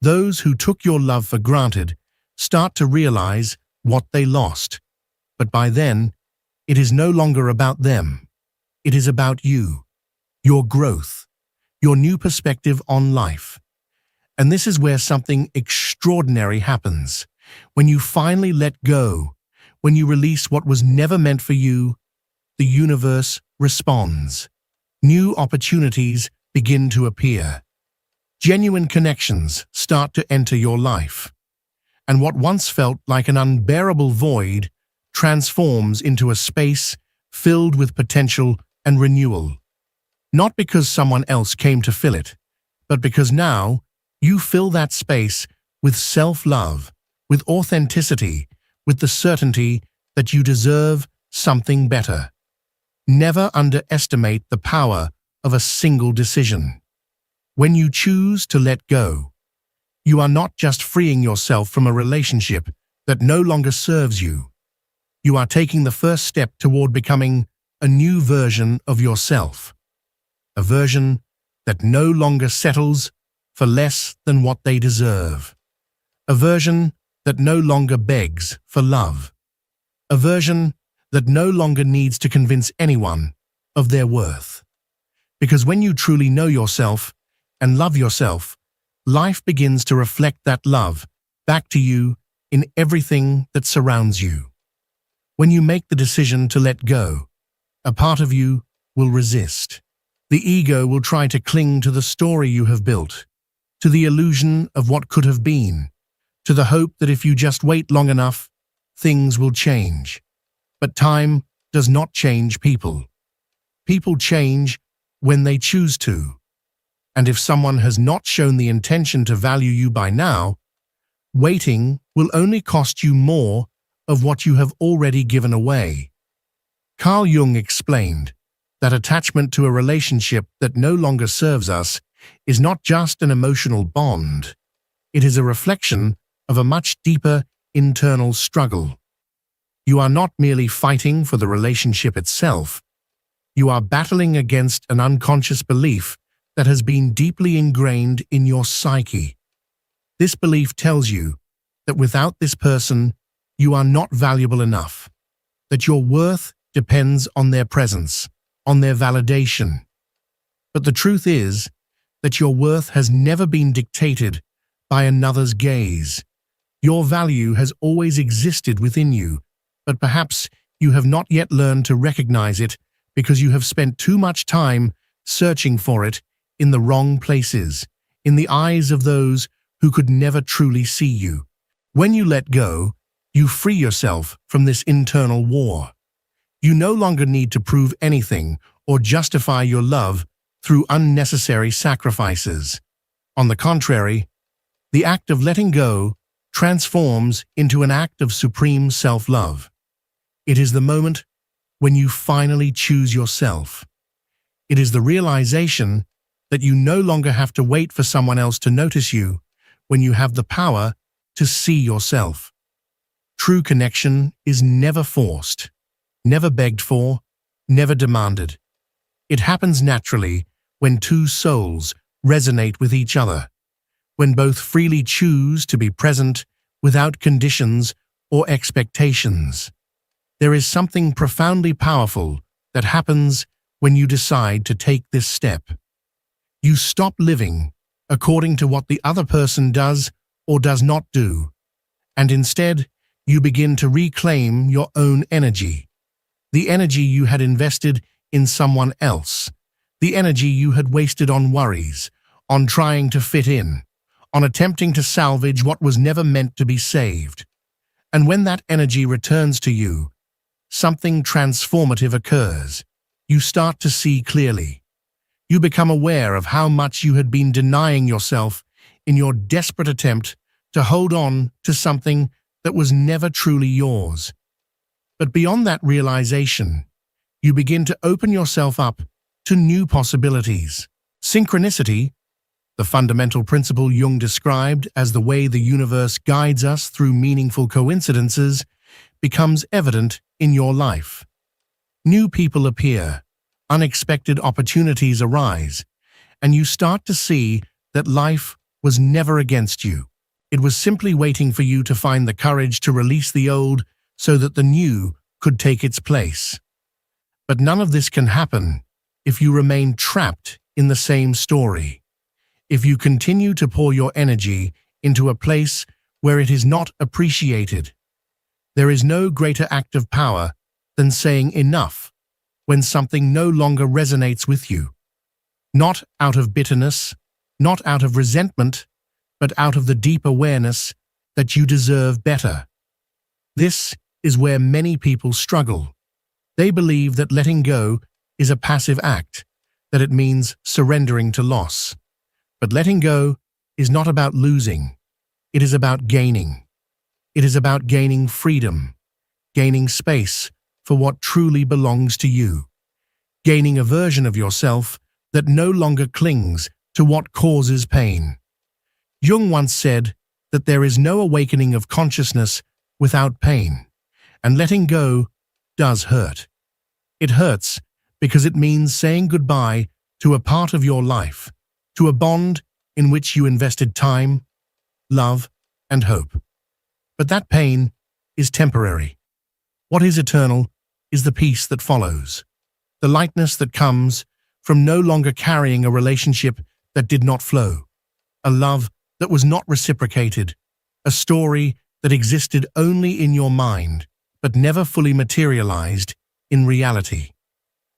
Those who took your love for granted start to realize what they lost. But by then, it is no longer about them. It is about you, your growth, your new perspective on life. And this is where something extraordinary happens. When you finally let go, when you release what was never meant for you, the universe responds. New opportunities begin to appear. Genuine connections start to enter your life. And what once felt like an unbearable void transforms into a space filled with potential and renewal. Not because someone else came to fill it, but because now you fill that space with self-love, with authenticity, with the certainty that you deserve something better. Never underestimate the power of a single decision. When you choose to let go, you are not just freeing yourself from a relationship that no longer serves you. You are taking the first step toward becoming a new version of yourself. A version that no longer settles for less than what they deserve. A version that no longer begs for love. A version that no longer needs to convince anyone of their worth. Because when you truly know yourself and love yourself, life begins to reflect that love back to you in everything that surrounds you. When you make the decision to let go, a part of you will resist. The ego will try to cling to the story you have built, to the illusion of what could have been, to the hope that if you just wait long enough, things will change. But time does not change people. People change when they choose to. And if someone has not shown the intention to value you by now, waiting will only cost you more of what you have already given away. Carl Jung explained that attachment to a relationship that no longer serves us is not just an emotional bond. It is a reflection of a much deeper internal struggle. You are not merely fighting for the relationship itself. You are battling against an unconscious belief that has been deeply ingrained in your psyche. This belief tells you that without this person, you are not valuable enough, that your worth depends on their presence, on their validation. But the truth is that your worth has never been dictated by another's gaze. Your value has always existed within you, but perhaps you have not yet learned to recognize it because you have spent too much time searching for it in the wrong places, in the eyes of those who could never truly see you. When you let go, you free yourself from this internal war. You no longer need to prove anything or justify your love through unnecessary sacrifices. On the contrary, the act of letting go transforms into an act of supreme self-love. It is the moment when you finally choose yourself. It is the realization that you no longer have to wait for someone else to notice you when you have the power to see yourself. True connection is never forced, never begged for, never demanded. It happens naturally when two souls resonate with each other, when both freely choose to be present without conditions or expectations. There is something profoundly powerful that happens when you decide to take this step. You stop living according to what the other person does or does not do, and instead you begin to reclaim your own energy, the energy you had invested in someone else, the energy you had wasted on worries, on trying to fit in, on attempting to salvage what was never meant to be saved. And when that energy returns to you, something transformative occurs. You start to see clearly. You become aware of how much you had been denying yourself in your desperate attempt to hold on to something that was never truly yours. But beyond that realization, you begin to open yourself up to new possibilities. Synchronicity, the fundamental principle Jung described as the way the universe guides us through meaningful coincidences, becomes evident in your life. New people appear, unexpected opportunities arise, and you start to see that life was never against you. It was simply waiting for you to find the courage to release the old so that the new could take its place. But none of this can happen if you remain trapped in the same story. If you continue to pour your energy into a place where it is not appreciated. There is no greater act of power than saying enough when something no longer resonates with you. Not out of bitterness, not out of resentment, but out of the deep awareness that you deserve better. This is where many people struggle. They believe that letting go is a passive act, that it means surrendering to loss. But letting go is not about losing. It is about gaining. It is about gaining freedom, gaining space for what truly belongs to you, gaining a version of yourself that no longer clings to what causes pain. Jung once said that there is no awakening of consciousness without pain, and letting go does hurt. It hurts because it means saying goodbye to a part of your life, to a bond in which you invested time, love, and hope. But that pain is temporary. What is eternal is the peace that follows, the lightness that comes from no longer carrying a relationship that did not flow, a love that was not reciprocated, a story that existed only in your mind, but never fully materialized in reality.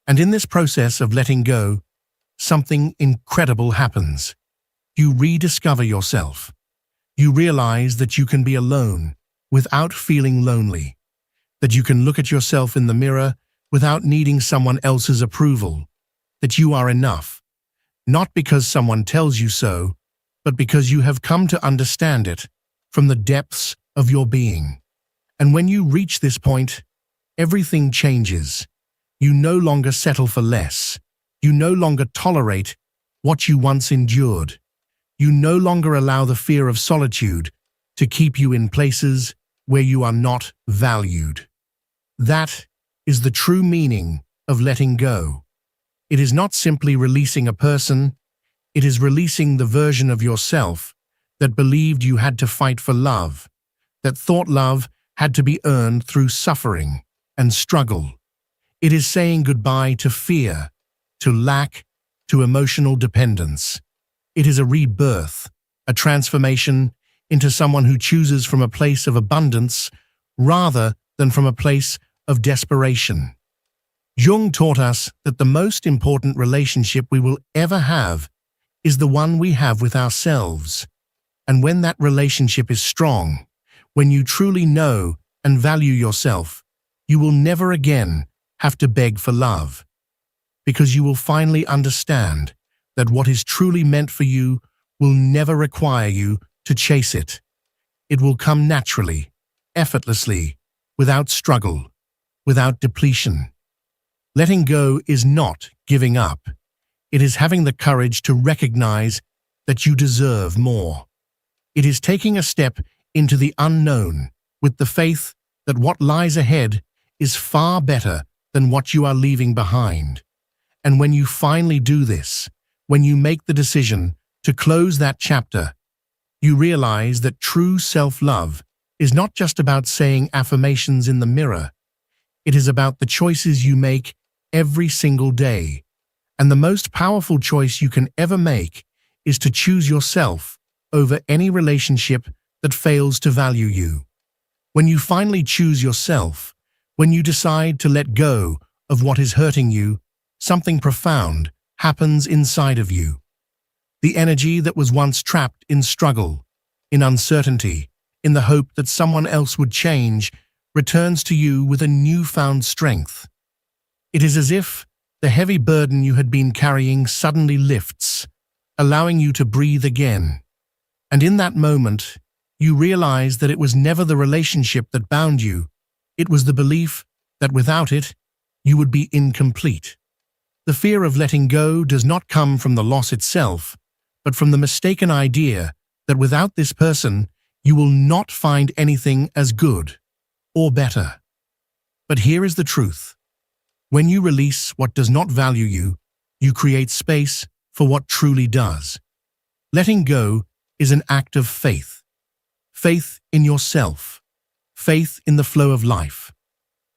And in this process of letting go, something incredible happens. You rediscover yourself. You realize that you can be alone without feeling lonely, that you can look at yourself in the mirror without needing someone else's approval, that you are enough, not because someone tells you so, but because you have come to understand it from the depths of your being. And when you reach this point, everything changes. You no longer settle for less. You no longer tolerate what you once endured. You no longer allow the fear of solitude to keep you in places where you are not valued. That is the true meaning of letting go. It is not simply releasing a person, it is releasing the version of yourself that believed you had to fight for love, that thought love had to be earned through suffering and struggle. It is saying goodbye to fear, to lack, to emotional dependence. It is a rebirth, a transformation into someone who chooses from a place of abundance rather than from a place of desperation. Jung taught us that the most important relationship we will ever have is the one we have with ourselves. And when that relationship is strong, when you truly know and value yourself, you will never again have to beg for love, because you will finally understand that what is truly meant for you will never require you to chase it. It will come naturally, effortlessly, without struggle, without depletion. Letting go is not giving up. It is having the courage to recognize that you deserve more. It is taking a step into the unknown with the faith that what lies ahead is far better than what you are leaving behind. And when you finally do this, when you make the decision to close that chapter, you realize that true self-love is not just about saying affirmations in the mirror. It is about the choices you make every single day. And the most powerful choice you can ever make is to choose yourself over any relationship that fails to value you. When you finally choose yourself, when you decide to let go of what is hurting you, something profound happens inside of you. The energy that was once trapped in struggle, in uncertainty, in the hope that someone else would change, returns to you with a newfound strength. It is as if the heavy burden you had been carrying suddenly lifts, allowing you to breathe again. And in that moment, you realize that it was never the relationship that bound you. It was the belief that without it, you would be incomplete. The fear of letting go does not come from the loss itself, but from the mistaken idea that without this person, you will not find anything as good or better. But here is the truth. When you release what does not value you, you create space for what truly does. Letting go is an act of faith. Faith in yourself. Faith in the flow of life.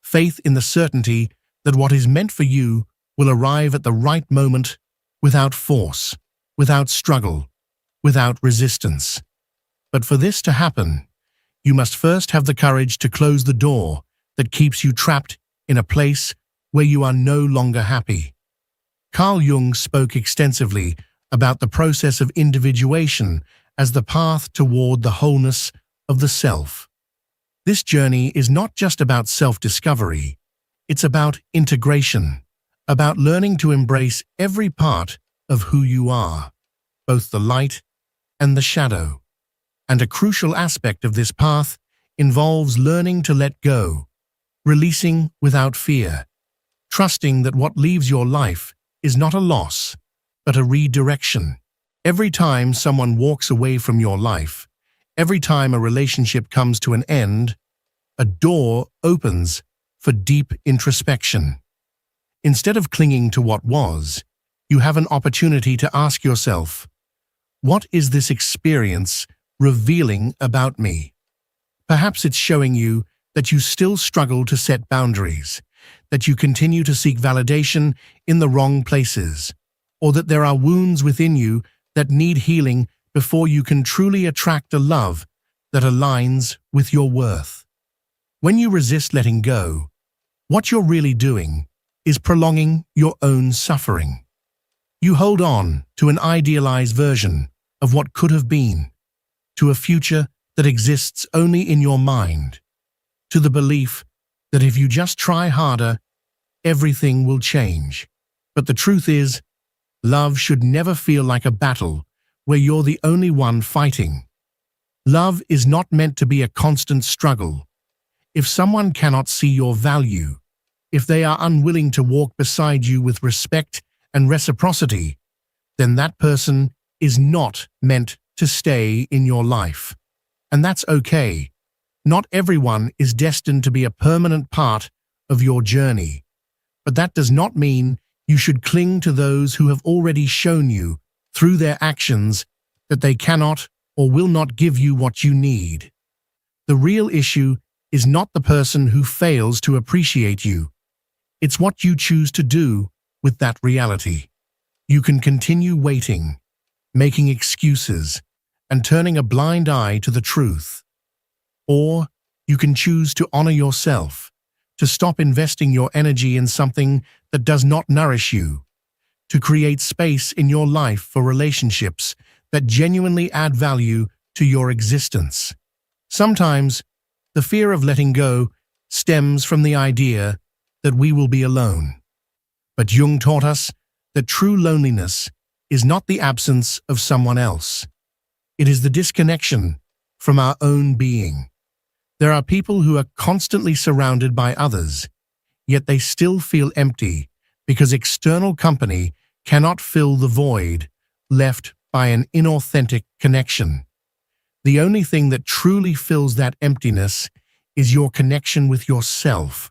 Faith in the certainty that what is meant for you will arrive at the right moment without force, without struggle, without resistance. But for this to happen, you must first have the courage to close the door that keeps you trapped in a place where you are no longer happy. Carl Jung spoke extensively about the process of individuation as the path toward the wholeness of the self. This journey is not just about self-discovery, it's about integration, about learning to embrace every part of who you are, both the light and the shadow. And a crucial aspect of this path involves learning to let go, releasing without fear, trusting that what leaves your life is not a loss, but a redirection. Every time someone walks away from your life, every time a relationship comes to an end, a door opens for deep introspection. Instead of clinging to what was, you have an opportunity to ask yourself, what is this experience revealing about me? Perhaps it's showing you that you still struggle to set boundaries, that you continue to seek validation in the wrong places, or that there are wounds within you that need healing before you can truly attract a love that aligns with your worth. When you resist letting go, what you're really doing is prolonging your own suffering. You hold on to an idealized version of what could have been, to a future that exists only in your mind, to the belief that if you just try harder, everything will change. But the truth is, love should never feel like a battle where you're the only one fighting. Love is not meant to be a constant struggle. If someone cannot see your value, if they are unwilling to walk beside you with respect and reciprocity, then that person is not meant to stay in your life. And that's okay. Not everyone is destined to be a permanent part of your journey. But that does not mean you should cling to those who have already shown you, through their actions, that they cannot or will not give you what you need. The real issue is not the person who fails to appreciate you. It's what you choose to do with that reality. You can continue waiting, making excuses, and turning a blind eye to the truth. Or you can choose to honor yourself, to stop investing your energy in something that does not nourish you, to create space in your life for relationships that genuinely add value to your existence. Sometimes, the fear of letting go stems from the idea that we will be alone. But Jung taught us that true loneliness is not the absence of someone else. It is the disconnection from our own being. There are people who are constantly surrounded by others, yet they still feel empty because external company cannot fill the void left by an inauthentic connection. The only thing that truly fills that emptiness is your connection with yourself,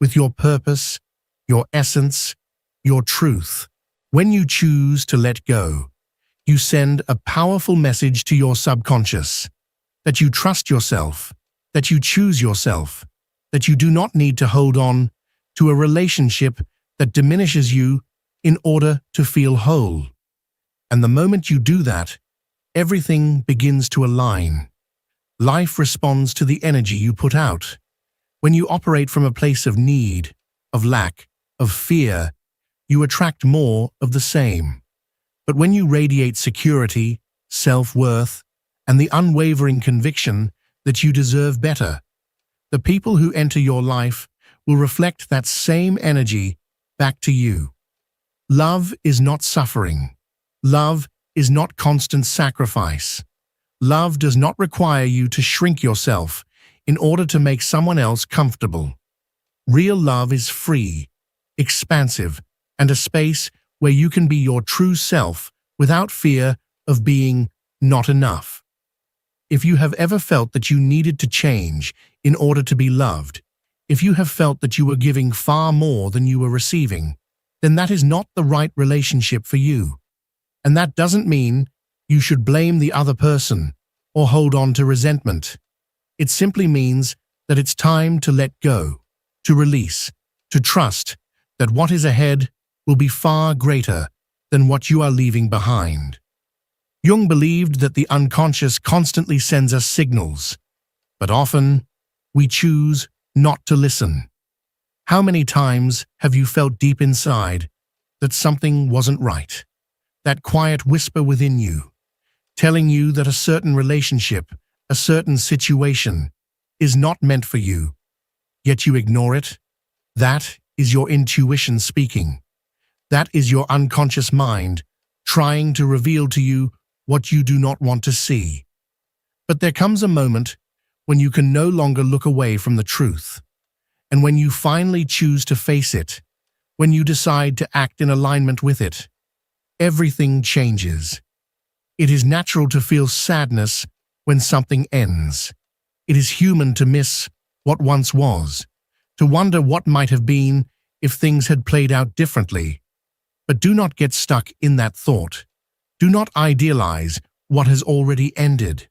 with your purpose, your essence, your truth. When you choose to let go, you send a powerful message to your subconscious that you trust yourself, that you choose yourself, that you do not need to hold on to a relationship that diminishes you in order to feel whole. And the moment you do that, everything begins to align. Life responds to the energy you put out. When you operate from a place of need, of lack, of fear, you attract more of the same. But when you radiate security, self-worth, and the unwavering conviction that you deserve better, the people who enter your life will reflect that same energy back to you. Love is not suffering. Love is not constant sacrifice. Love does not require you to shrink yourself in order to make someone else comfortable. Real love is free, expansive, and a space where you can be your true self without fear of being not enough. If you have ever felt that you needed to change in order to be loved, if you have felt that you were giving far more than you were receiving, then that is not the right relationship for you. And that doesn't mean you should blame the other person or hold on to resentment. It simply means that it's time to let go, to release, to trust that what is ahead will be far greater than what you are leaving behind. Jung believed that the unconscious constantly sends us signals, but often we choose not to listen. How many times have you felt deep inside that something wasn't right? That quiet whisper within you, telling you that a certain relationship, a certain situation, is not meant for you, yet you ignore it? That is your intuition speaking. That is your unconscious mind trying to reveal to you what you do not want to see. But there comes a moment when you can no longer look away from the truth. And when you finally choose to face it, when you decide to act in alignment with it, everything changes. It is natural to feel sadness when something ends. It is human to miss what once was, to wonder what might have been if things had played out differently. But do not get stuck in that thought. Do not idealize what has already ended.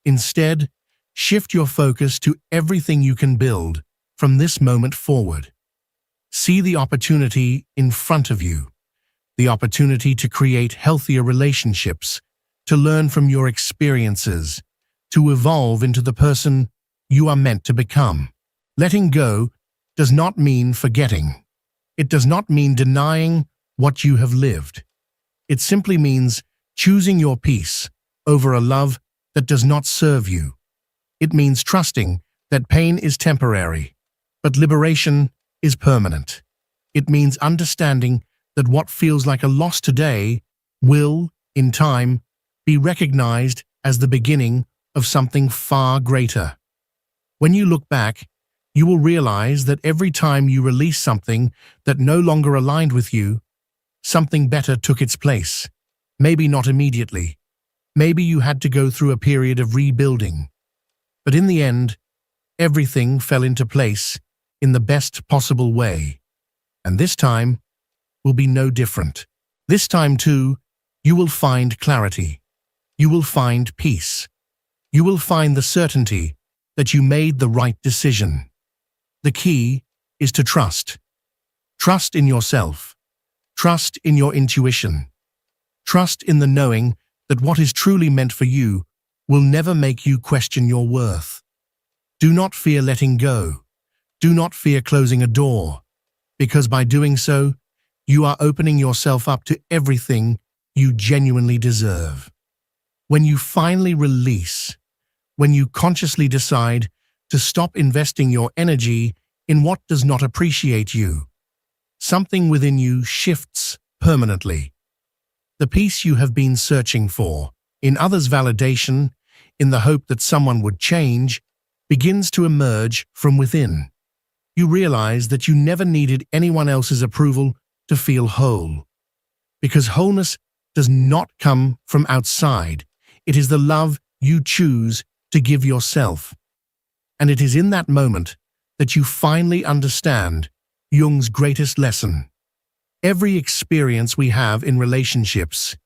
Instead, shift your focus to everything you can build from this moment forward. See the opportunity in front of you, the opportunity to create healthier relationships, to learn from your experiences, to evolve into the person you are meant to become. Letting go does not mean forgetting. It does not mean denying what you have lived. It simply means choosing your peace over a love that does not serve you. It means trusting that pain is temporary, but liberation is permanent. It means understanding that what feels like a loss today will, in time, be recognized as the beginning of something far greater. When you look back, you will realize that every time you release something that no longer aligned with you, something better took its place. Maybe not immediately. Maybe you had to go through a period of rebuilding. But in the end, everything fell into place in the best possible way. And this time will be no different. This time, too, you will find clarity. You will find peace. You will find the certainty that you made the right decision. The key is to trust. Trust in yourself. Trust in your intuition. Trust in the knowing that what is truly meant for you will never make you question your worth. Do not fear letting go. Do not fear closing a door, because by doing so, you are opening yourself up to everything you genuinely deserve. When you finally release, when you consciously decide to stop investing your energy in what does not appreciate you, something within you shifts permanently. The peace you have been searching for, in others' validation, in the hope that someone would change, begins to emerge from within. You realize that you never needed anyone else's approval to feel whole. Because wholeness does not come from outside. It is the love you choose to give yourself. And it is in that moment that you finally understand Jung's greatest lesson. Every experience we have in relationships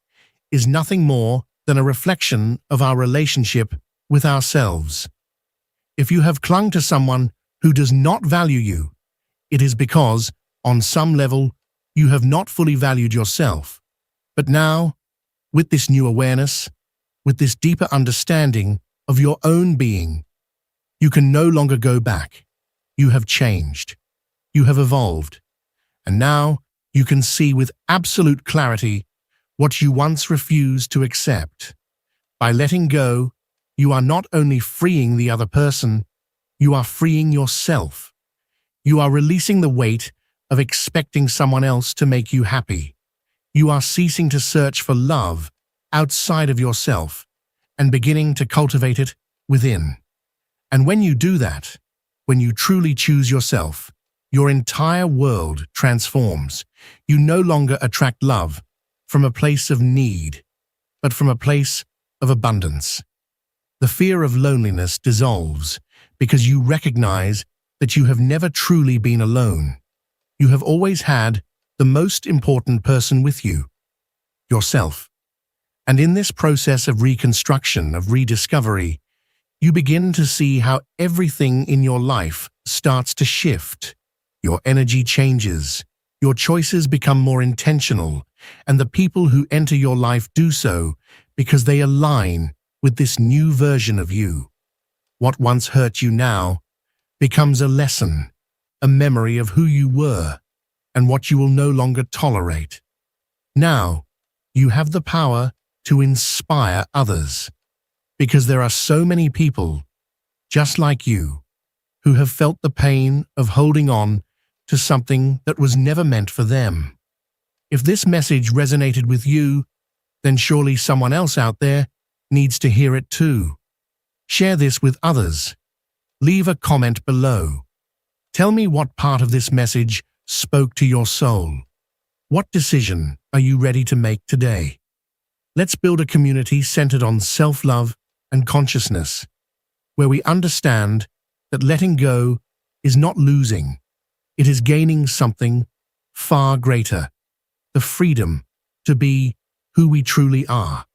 is nothing more than a reflection of our relationship with ourselves. If you have clung to someone who does not value you, it is because, on some level, you have not fully valued yourself. But now, with this new awareness, with this deeper understanding of your own being, you can no longer go back. You have changed. You have evolved. And now you can see with absolute clarity what you once refused to accept. By letting go, you are not only freeing the other person, you are freeing yourself. You are releasing the weight of expecting someone else to make you happy. You are ceasing to search for love outside of yourself and beginning to cultivate it within. And when you do that, when you truly choose yourself, your entire world transforms. You no longer attract love from a place of need, but from a place of abundance. The fear of loneliness dissolves because you recognize that you have never truly been alone. You have always had the most important person with you, yourself. And in this process of reconstruction, of rediscovery, you begin to see how everything in your life starts to shift. Your energy changes, your choices become more intentional, and the people who enter your life do so because they align with this new version of you. What once hurt you now becomes a lesson, a memory of who you were and what you will no longer tolerate. Now, you have the power to inspire others, because there are so many people, just like you, who have felt the pain of holding on to something that was never meant for them. If this message resonated with you, then surely someone else out there needs to hear it too. Share this with others. Leave a comment below. Tell me what part of this message spoke to your soul. What decision are you ready to make today? Let's build a community centered on self-love and consciousness, where we understand that letting go is not losing. It is gaining something far greater, the freedom to be who we truly are.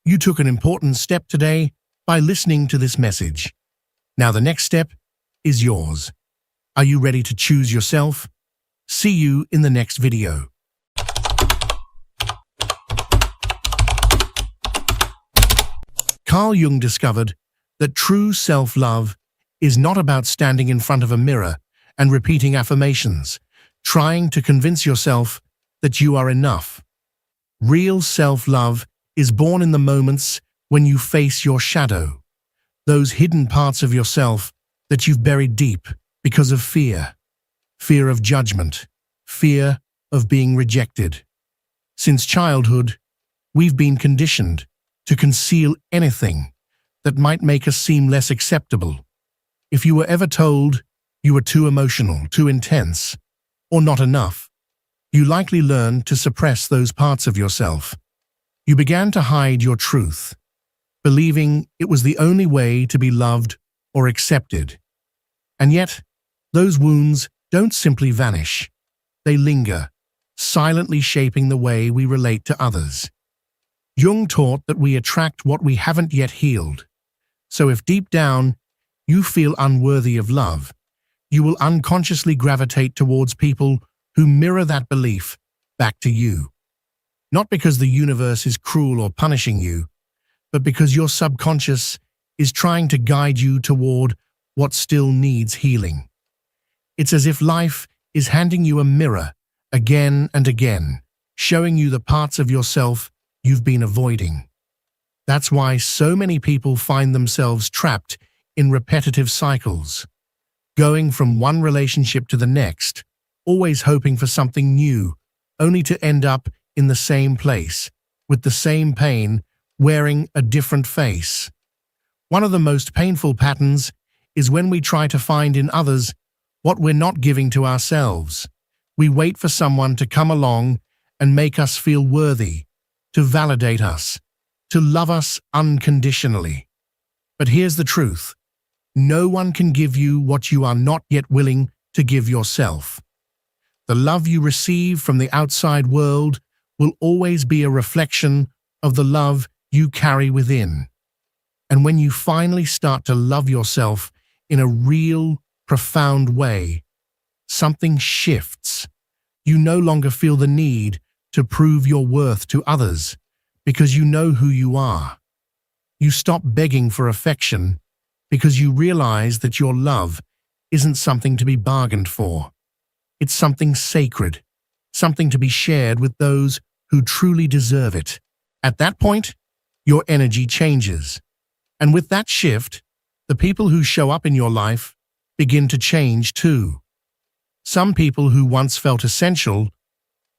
You took an important step today by listening to this message. Now the next step is yours. Are you ready to choose yourself? See you in the next video. Carl Jung discovered that true self-love is not about standing in front of a mirror and repeating affirmations, trying to convince yourself that you are enough. Real self-love is born in the moments when you face your shadow, those hidden parts of yourself that you've buried deep because of fear of judgment, fear of being rejected. Since childhood, we've been conditioned to conceal anything that might make us seem less acceptable. If you were ever told you were too emotional, too intense, or not enough, you likely learned to suppress those parts of yourself. You began to hide your truth, believing it was the only way to be loved or accepted. And yet, those wounds don't simply vanish. They linger, silently shaping the way we relate to others. Jung taught that we attract what we haven't yet healed. So if deep down you feel unworthy of love, you will unconsciously gravitate towards people who mirror that belief back to you. Not because the universe is cruel or punishing you, but because your subconscious is trying to guide you toward what still needs healing. It's as if life is handing you a mirror again and again, showing you the parts of yourself you've been avoiding. That's why so many people find themselves trapped in repetitive cycles, going from one relationship to the next, always hoping for something new, only to end up in the same place, with the same pain, wearing a different face. One of the most painful patterns is when we try to find in others what we're not giving to ourselves. We wait for someone to come along and make us feel worthy, to validate us, to love us unconditionally. But here's the truth. No one can give you what you are not yet willing to give yourself. The love you receive from the outside world will always be a reflection of the love you carry within. And when you finally start to love yourself in a real, profound way, something shifts. You no longer feel the need to prove your worth to others because you know who you are. You stop begging for affection because you realize that your love isn't something to be bargained for. It's something sacred, something to be shared with those who truly deserve it. At that point, your energy changes. And with that shift, the people who show up in your life begin to change too. Some people who once felt essential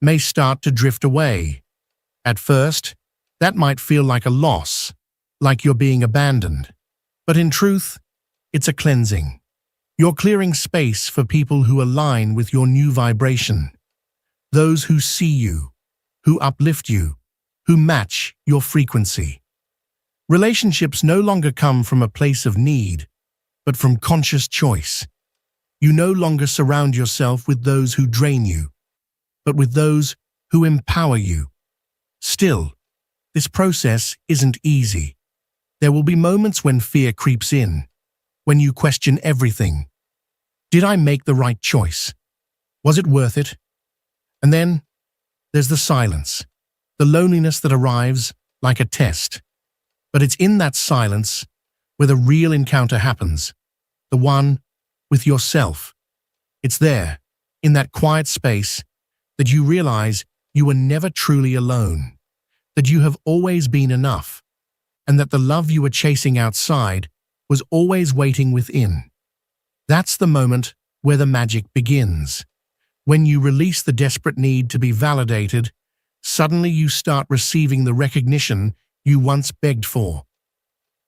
may start to drift away. At first, that might feel like a loss, like you're being abandoned. But in truth, it's a cleansing. You're clearing space for people who align with your new vibration. Those who see you, who uplift you, who match your frequency. Relationships no longer come from a place of need, but from conscious choice. You no longer surround yourself with those who drain you, but with those who empower you. Still, this process isn't easy. There will be moments when fear creeps in, when you question everything. Did I make the right choice? Was it worth it? And then there's the silence, the loneliness that arrives like a test. But it's in that silence where the real encounter happens, the one with yourself. It's there, in that quiet space, that you realize you were never truly alone, that you have always been enough, and that the love you were chasing outside was always waiting within. That's the moment where the magic begins. When you release the desperate need to be validated, suddenly you start receiving the recognition you once begged for.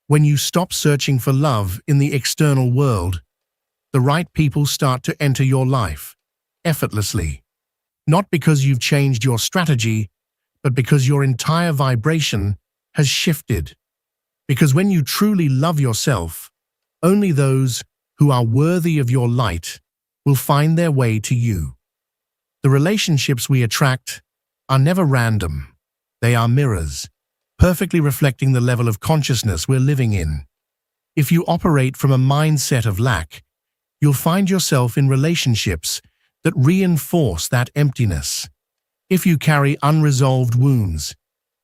When you stop searching for love in the external world, the right people start to enter your life, effortlessly. Not because you've changed your strategy, but because your entire vibration has shifted. Because when you truly love yourself, only those who are worthy of your light will find their way to you. The relationships we attract are never random. They are mirrors, perfectly reflecting the level of consciousness we're living in. If you operate from a mindset of lack, you'll find yourself in relationships that reinforce that emptiness. If you carry unresolved wounds,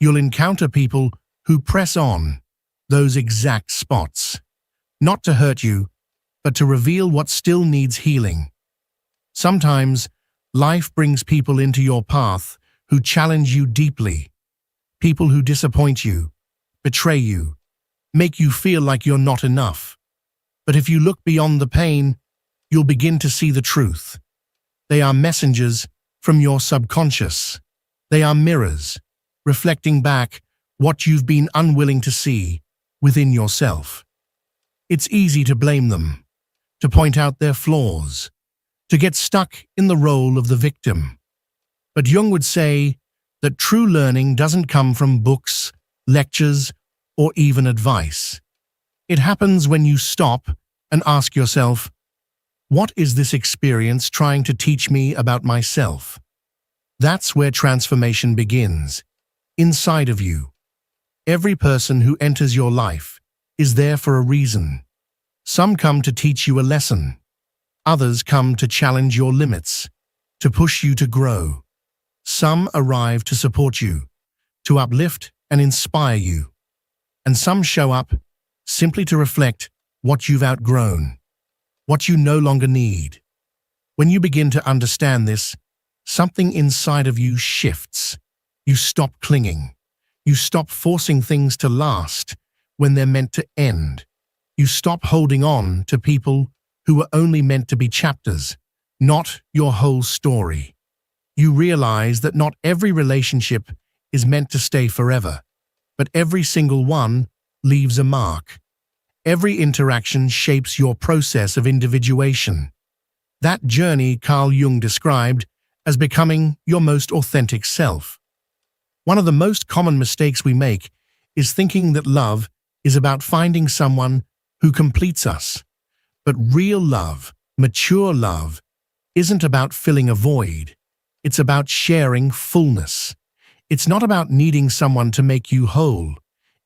you'll encounter people who press on those exact spots, not to hurt you, but to reveal what still needs healing. Sometimes, life brings people into your path who challenge you deeply. People who disappoint you, betray you, make you feel like you're not enough. But if you look beyond the pain, you'll begin to see the truth. They are messengers from your subconscious. They are mirrors, reflecting back what you've been unwilling to see within yourself. It's easy to blame them, to point out their flaws, to get stuck in the role of the victim. But Jung would say that true learning doesn't come from books, lectures, or even advice. It happens when you stop and ask yourself, what is this experience trying to teach me about myself? That's where transformation begins, inside of you. Every person who enters your life is there for a reason. Some come to teach you a lesson. Others come to challenge your limits, to push you to grow. Some arrive to support you, to uplift and inspire you. And some show up simply to reflect what you've outgrown, what you no longer need. When you begin to understand this, something inside of you shifts. You stop clinging. You stop forcing things to last when they're meant to end. You stop holding on to people who were only meant to be chapters, not your whole story. You realize that not every relationship is meant to stay forever, but every single one leaves a mark. Every interaction shapes your process of individuation. That journey Carl Jung described as becoming your most authentic self. One of the most common mistakes we make is thinking that love is about finding someone who completes us. But real love, mature love, isn't about filling a void. It's about sharing fullness. It's not about needing someone to make you whole.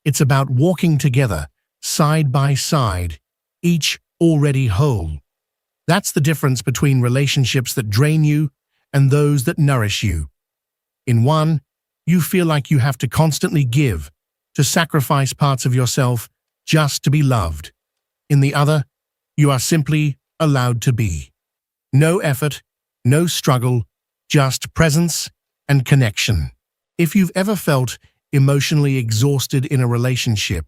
It's about walking together, side by side, each already whole. That's the difference between relationships that drain you and those that nourish you. In one, you feel like you have to constantly give, to sacrifice parts of yourself just to be loved. In the other, you are simply allowed to be. No effort, no struggle, just presence and connection. If you've ever felt emotionally exhausted in a relationship,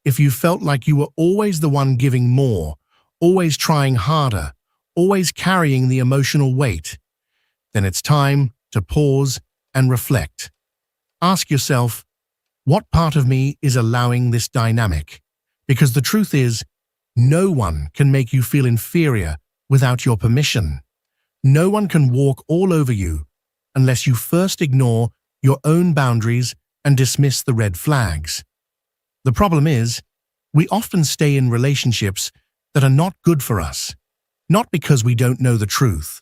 if you felt like you were always the one giving more, always trying harder, always carrying the emotional weight, then it's time to pause and reflect. Ask yourself, what part of me is allowing this dynamic? Because the truth is, no one can make you feel inferior without your permission. No one can walk all over you unless you first ignore your own boundaries and dismiss the red flags. The problem is, we often stay in relationships that are not good for us, not because we don't know the truth,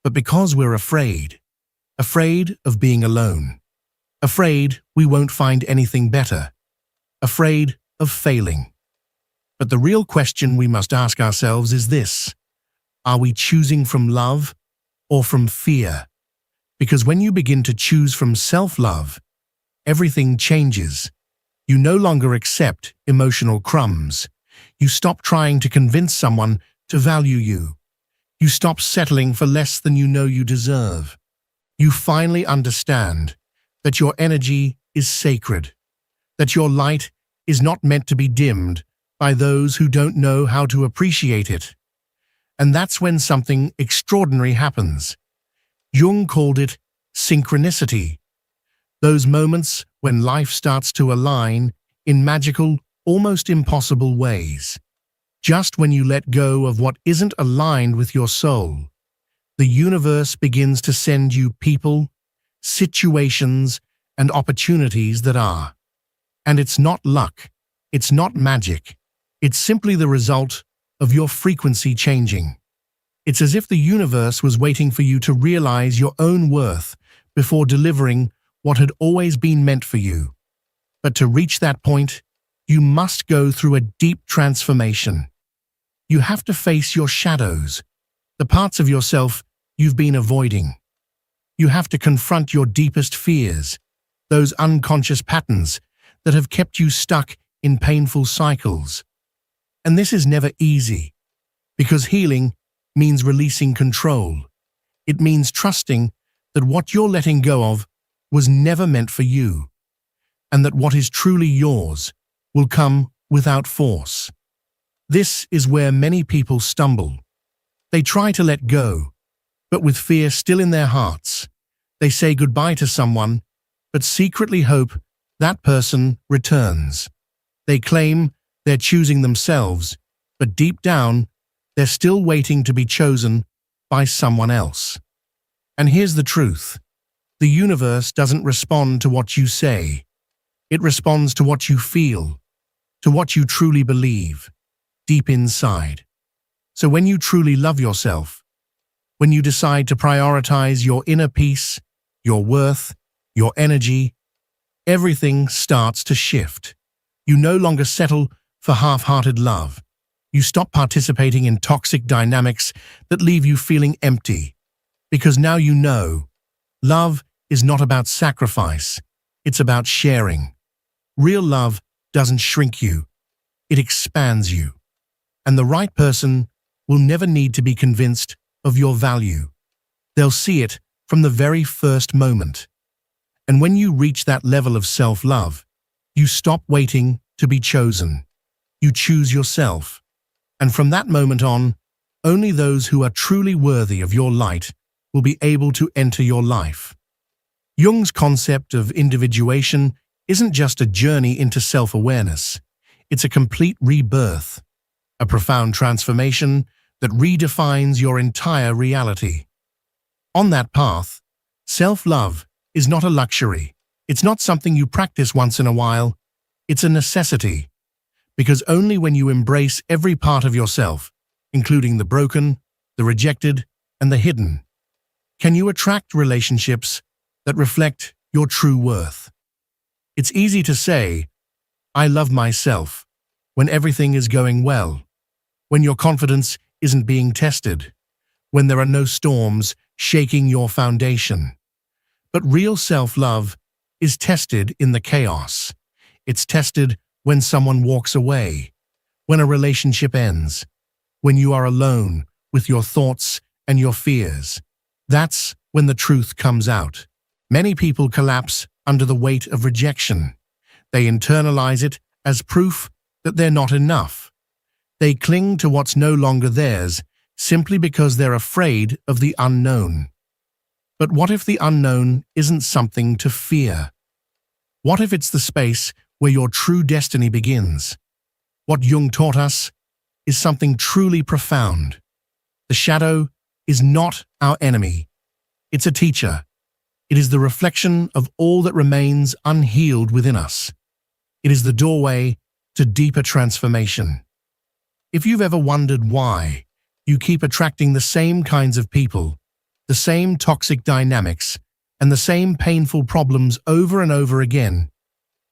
but because we're afraid. Afraid of being alone. Afraid we won't find anything better. Afraid of failing. But the real question we must ask ourselves is this: are we choosing from love or from fear? Because when you begin to choose from self-love, everything changes. You no longer accept emotional crumbs. You stop trying to convince someone to value you. You stop settling for less than you know you deserve. You finally understand that your energy is sacred, that your light is not meant to be dimmed by those who don't know how to appreciate it. And that's when something extraordinary happens. Jung called it synchronicity. Those moments when life starts to align in magical, almost impossible ways. Just when you let go of what isn't aligned with your soul, the universe begins to send you people, situations, and opportunities that are. And it's not luck, it's not magic, it's simply the result of your frequency changing. It's as if the universe was waiting for you to realize your own worth before delivering what had always been meant for you. But to reach that point, you must go through a deep transformation. You have to face your shadows, the parts of yourself you've been avoiding. You have to confront your deepest fears, those unconscious patterns that have kept you stuck in painful cycles. And this is never easy, because healing means releasing control. It means trusting that what you're letting go of was never meant for you, and that what is truly yours will come without force. This is where many people stumble. They try to let go, but with fear still in their hearts. They say goodbye to someone, but secretly hope that person returns. They claim they're choosing themselves, but deep down, they're still waiting to be chosen by someone else. And here's the truth. The universe doesn't respond to what you say. It responds to what you feel, to what you truly believe, deep inside. So when you truly love yourself, when you decide to prioritize your inner peace, your worth, your energy, everything starts to shift. You no longer settle for half-hearted love. You stop participating in toxic dynamics that leave you feeling empty. Because now you know, love is not about sacrifice, it's about sharing. Real love doesn't shrink you, it expands you. And the right person will never need to be convinced of your value. They'll see it from the very first moment. And when you reach that level of self-love, you stop waiting to be chosen. You choose yourself. And from that moment on, only those who are truly worthy of your light will be able to enter your life. Jung's concept of individuation isn't just a journey into self-awareness. It's a complete rebirth, a profound transformation that redefines your entire reality. On that path, self-love is not a luxury. It's not something you practice once in a while. It's a necessity. Because only when you embrace every part of yourself including the broken, the rejected, and the hidden? Can you attract relationships that reflect your true worth? It's easy to say, "I love myself," when everything is going well, when your confidence isn't being tested, when there are no storms shaking your foundation. But real self-love is tested in the chaos. It's tested when someone walks away, when a relationship ends, when you are alone with your thoughts and your fears. That's when the truth comes out. Many people collapse under the weight of rejection. They internalize it as proof that they're not enough. They cling to what's no longer theirs simply because they're afraid of the unknown. But what if the unknown isn't something to fear? What if it's the space where your true destiny begins? What Jung taught us is something truly profound. The shadow is not our enemy. It's a teacher. It is the reflection of all that remains unhealed within us. It is the doorway to deeper transformation. If you've ever wondered why you keep attracting the same kinds of people, the same toxic dynamics, and the same painful problems over and over again,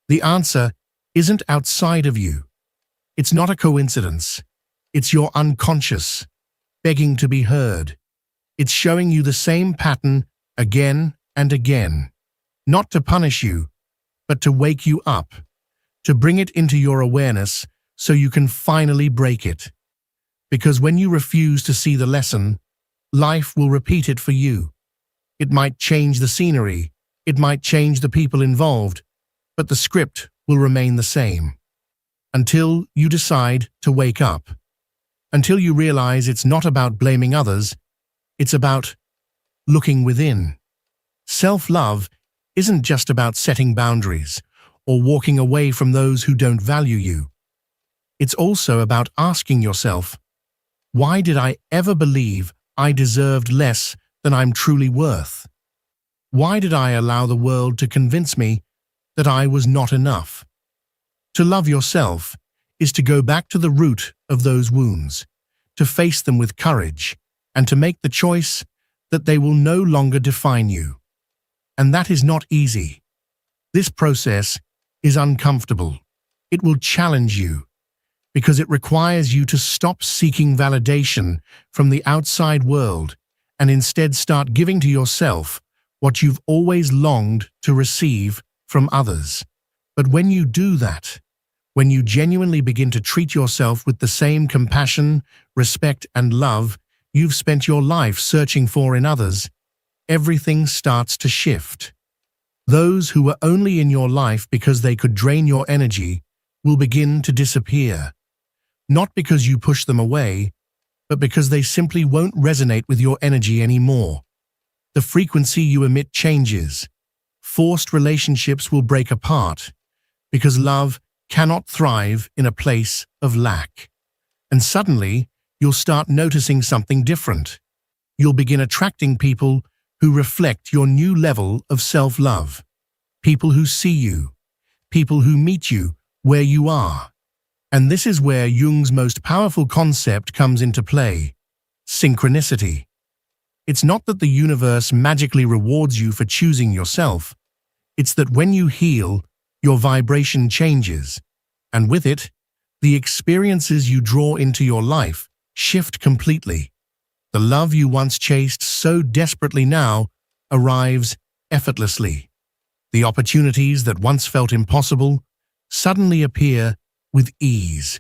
the answer isn't outside of you. It's not a coincidence. It's your unconscious, begging to be heard. It's showing you the same pattern again and again, not to punish you, but to wake you up, to bring it into your awareness so you can finally break it. Because when you refuse to see the lesson, life will repeat it for you. It might change the scenery, it might change the people involved, but the script will remain the same. Until you decide to wake up. Until you realize it's not about blaming others, it's about looking within. Self-love isn't just about setting boundaries or walking away from those who don't value you. It's also about asking yourself, why did I ever believe I deserved less than I'm truly worth? Why did I allow the world to convince me that I was not enough? To love yourself is to go back to the root of those wounds, to face them with courage, and to make the choice that they will no longer define you. And that is not easy. This process is uncomfortable. It will challenge you, because it requires you to stop seeking validation from the outside world and instead start giving to yourself what you've always longed to receive from others. But when you do that, when you genuinely begin to treat yourself with the same compassion, respect, and love you've spent your life searching for in others, everything starts to shift. Those who were only in your life because they could drain your energy will begin to disappear. Not because you push them away, but because they simply won't resonate with your energy anymore. The frequency you emit changes. Forced relationships will break apart, because love cannot thrive in a place of lack. And suddenly, you'll start noticing something different. You'll begin attracting people who reflect your new level of self-love. People who see you. People who meet you where you are. And this is where Jung's most powerful concept comes into play: synchronicity. It's not that the universe magically rewards you for choosing yourself. It's that when you heal, your vibration changes, and with it, the experiences you draw into your life shift completely. The love you once chased so desperately now arrives effortlessly. The opportunities that once felt impossible suddenly appear with ease,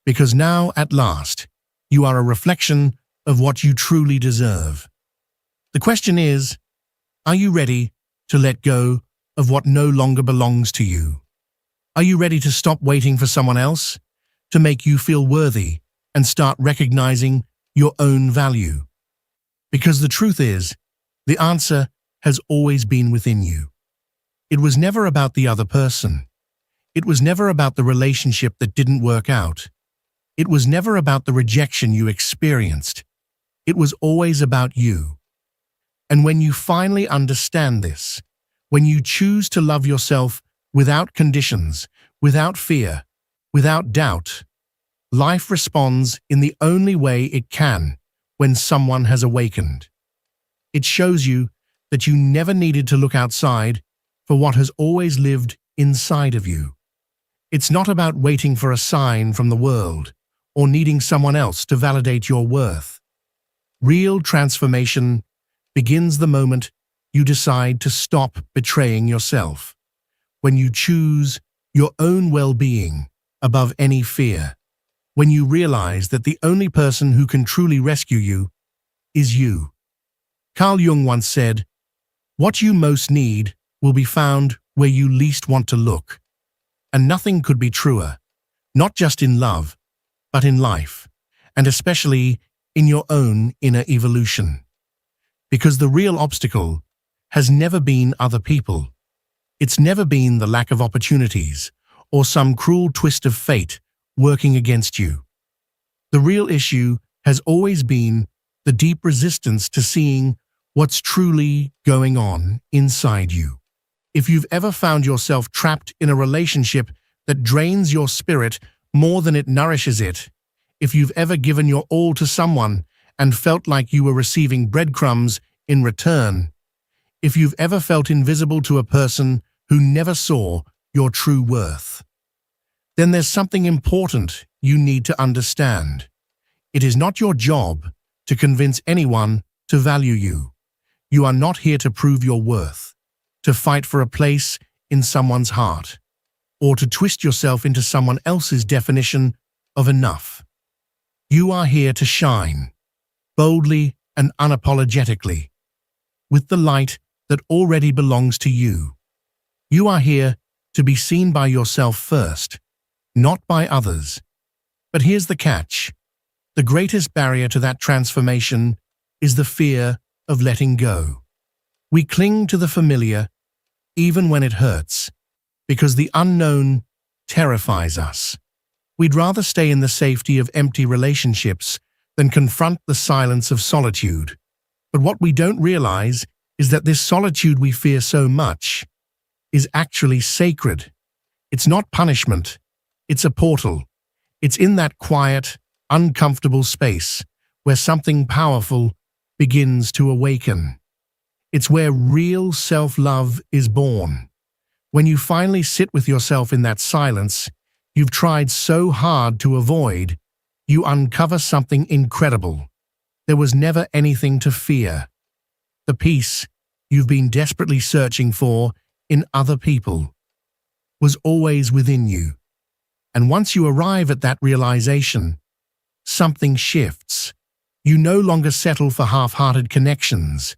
because now, at last, you are a reflection of what you truly deserve. The question is, are you ready to let go of what no longer belongs to you? Are you ready to stop waiting for someone else to make you feel worthy and start recognizing your own value? Because the truth is, the answer has always been within you. It was never about the other person. It was never about the relationship that didn't work out. It was never about the rejection you experienced. It was always about you. And when you finally understand this, when you choose to love yourself without conditions, without fear, without doubt, Life responds in the only way it can when someone has awakened. It shows you that you never needed to look outside for what has always lived inside of you. It's not about waiting for a sign from the world or needing someone else to validate your worth. Real transformation begins the moment you decide to stop betraying yourself, when you choose your own well-being above any fear, when you realize that the only person who can truly rescue you is you. Carl Jung once said, "What you most need will be found where you least want to look." And nothing could be truer, not just in love, but in life, and especially in your own inner evolution. Because the real obstacle has never been other people. It's never been the lack of opportunities or some cruel twist of fate working against you. The real issue has always been the deep resistance to seeing what's truly going on inside you. If you've ever found yourself trapped in a relationship that drains your spirit more than it nourishes it, if you've ever given your all to someone and felt like you were receiving breadcrumbs in return, if you've ever felt invisible to a person who never saw your true worth, then there's something important you need to understand. It is not your job to convince anyone to value you. You are not here to prove your worth, to fight for a place in someone's heart, or to twist yourself into someone else's definition of enough. You are here to shine, boldly and unapologetically, with the light that already belongs to you. You are here to be seen by yourself first, not by others. But here's the catch. The greatest barrier to that transformation is the fear of letting go. We cling to the familiar, even when it hurts, because the unknown terrifies us. We'd rather stay in the safety of empty relationships than confront the silence of solitude. But what we don't realize is that this solitude we fear so much is actually sacred. It's not punishment. It's a portal. It's in that quiet, uncomfortable space where something powerful begins to awaken. It's where real self-love is born. When you finally sit with yourself in that silence you've tried so hard to avoid, you uncover something incredible. There was never anything to fear. The peace you've been desperately searching for in other people was always within you. And once you arrive at that realization, something shifts. You no longer settle for half-hearted connections.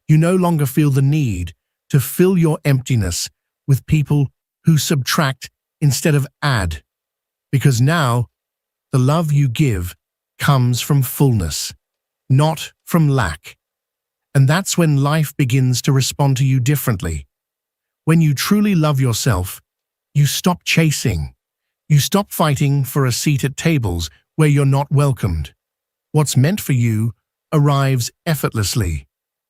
You no longer feel the need to fill your emptiness with people who subtract instead of add. Because now, the love you give comes from fullness, not from lack. And that's when life begins to respond to you differently. When you truly love yourself, you stop chasing. You stop fighting for a seat at tables where you're not welcomed. What's meant for you arrives effortlessly,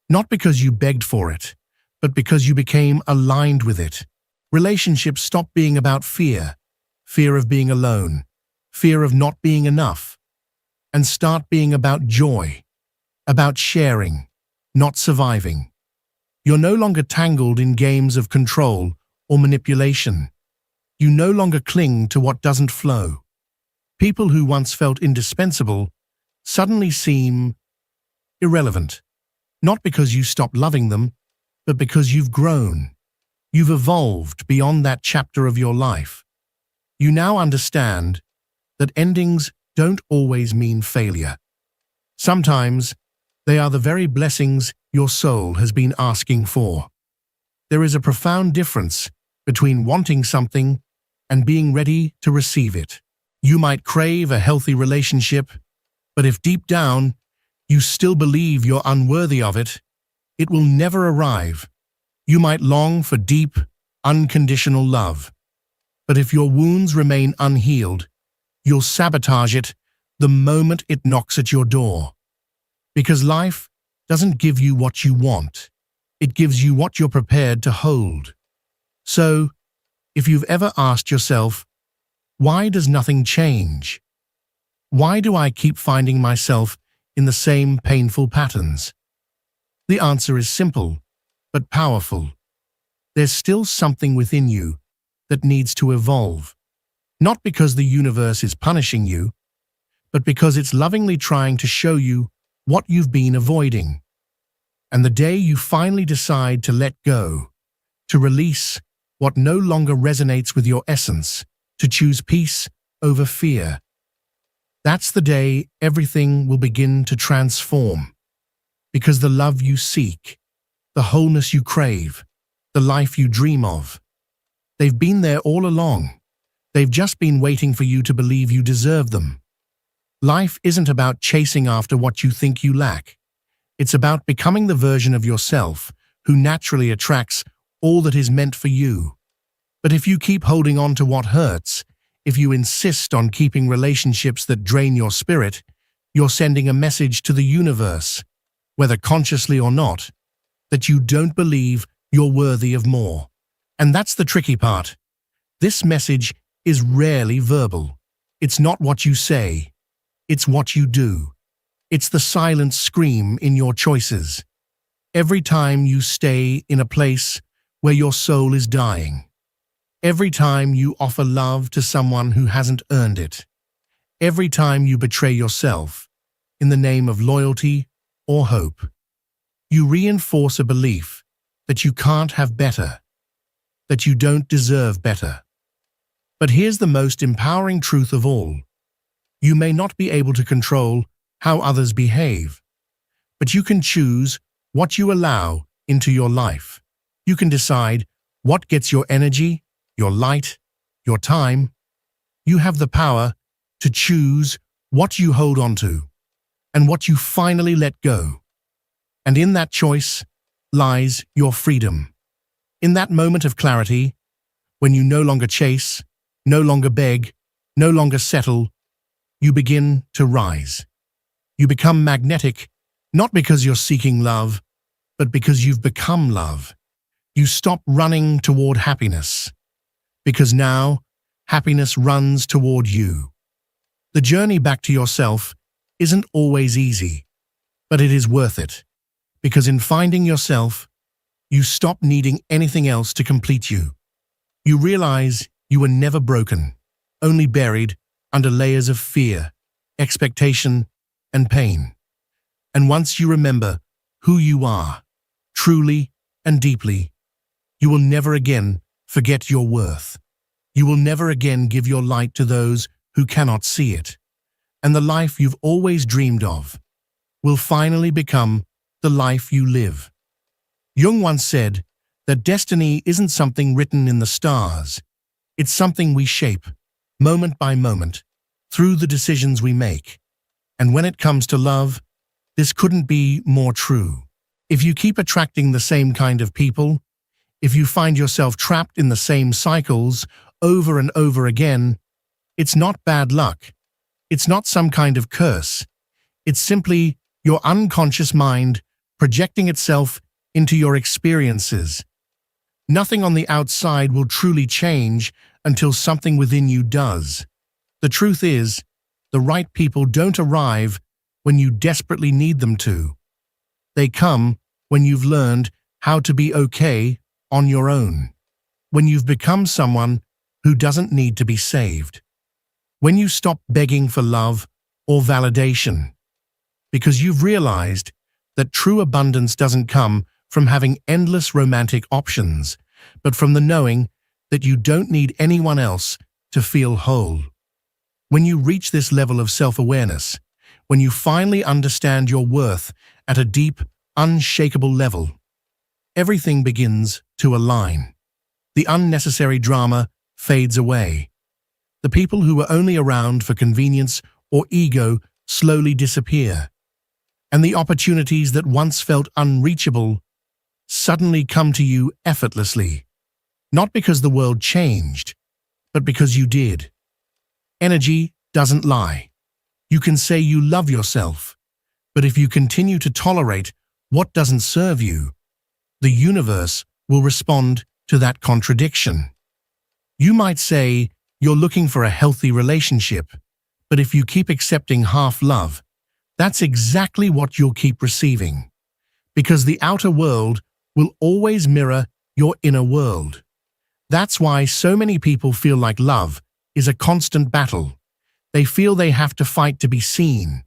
not because you begged for it, but because you became aligned with it. Relationships stop being about fear of being alone, fear of not being enough, and start being about joy, about sharing, not surviving. You're no longer tangled in games of control or manipulation. You no longer cling to what doesn't flow. People who once felt indispensable suddenly seem irrelevant, not because you stopped loving them, but because you've grown. You've evolved beyond that chapter of your life. You now understand that endings don't always mean failure. Sometimes they are the very blessings your soul has been asking for. There is a profound difference between wanting something and being ready to receive it. You might crave a healthy relationship, but if deep down you still believe you're unworthy of it, it will never arrive. You might long for deep, unconditional love, but if your wounds remain unhealed, you'll sabotage it the moment it knocks at your door. Because life doesn't give you what you want, it gives you what you're prepared to hold. So, if you've ever asked yourself, why does nothing change? Why do I keep finding myself in the same painful patterns? The answer is simple, but powerful. There's still something within you that needs to evolve. Not because the universe is punishing you, but because it's lovingly trying to show you what you've been avoiding. And the day you finally decide to let go, to release what no longer resonates with your essence, to choose peace over fear, that's the day everything will begin to transform. Because the love you seek, the wholeness you crave, the life you dream of, they've been there all along. They've just been waiting for you to believe you deserve them. Life isn't about chasing after what you think you lack. It's about becoming the version of yourself who naturally attracts all that is meant for you. But if you keep holding on to what hurts, if you insist on keeping relationships that drain your spirit, you're sending a message to the universe, whether consciously or not, that you don't believe you're worthy of more. And that's the tricky part. This message is rarely verbal. It's not what you say. It's what you do. It's the silent scream in your choices. Every time you stay in a place where your soul is dying. Every time you offer love to someone who hasn't earned it. Every time you betray yourself in the name of loyalty or hope. You reinforce a belief that you can't have better, that you don't deserve better. But here's the most empowering truth of all. You may not be able to control how others behave, but you can choose what you allow into your life. You can decide what gets your energy, your light, your time. You have the power to choose what you hold on to and what you finally let go. And in that choice lies your freedom. In that moment of clarity, when you no longer chase, no longer beg, no longer settle, you begin to rise. You become magnetic, not because you're seeking love, but because you've become love. You stop running toward happiness, because now happiness runs toward you. The journey back to yourself isn't always easy, but it is worth it, because in finding yourself, you stop needing anything else to complete you. You realize you were never broken, only buried under layers of fear, expectation, and pain. And once you remember who you are, truly and deeply, you will never again forget your worth. You will never again give your light to those who cannot see it. And the life you've always dreamed of will finally become the life you live. Jung once said that destiny isn't something written in the stars. It's something we shape, moment by moment, through the decisions we make. And when it comes to love, this couldn't be more true. If you keep attracting the same kind of people, if you find yourself trapped in the same cycles over and over again, it's not bad luck. It's not some kind of curse. It's simply your unconscious mind projecting itself into your experiences. Nothing on the outside will truly change until something within you does. The truth is, the right people don't arrive when you desperately need them to. They come when you've learned how to be okay on your own. When you've become someone who doesn't need to be saved. When you stop begging for love or validation. Because you've realized that true abundance doesn't come from having endless romantic options, but from the knowing that you don't need anyone else to feel whole. When you reach this level of self-awareness, when you finally understand your worth at a deep, unshakable level, everything begins to align. The unnecessary drama fades away. The people who were only around for convenience or ego slowly disappear. And the opportunities that once felt unreachable suddenly come to you effortlessly. Not because the world changed, but because you did. Energy doesn't lie. You can say you love yourself, but if you continue to tolerate what doesn't serve you, the universe will respond to that contradiction. You might say you're looking for a healthy relationship, But if you keep accepting half love, that's exactly what you'll keep receiving. Because the outer world will always mirror your inner world. That's why so many people feel like love is a constant battle. They feel they have to fight to be seen.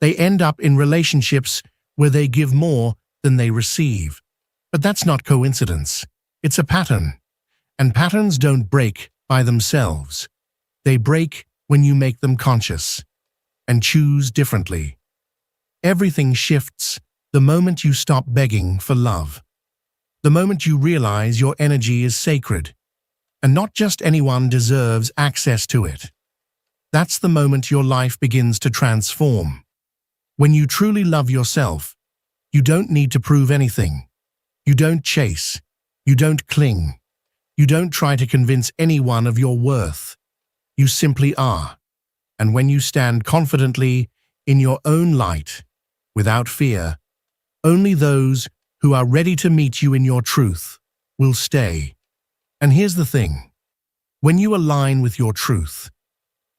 They end up in relationships where they give more than they receive. But that's not coincidence. It's a pattern. And patterns don't break by themselves. They break when you make them conscious and choose differently. Everything shifts the moment you stop begging for love. The moment you realize your energy is sacred, and not just anyone deserves access to it. That's the moment your life begins to transform. When you truly love yourself, you don't need to prove anything. You don't chase. You don't cling. You don't try to convince anyone of your worth. You simply are. And when you stand confidently in your own light, without fear, only those who are ready to meet you in your truth will stay. And here's the thing. When you align with your truth,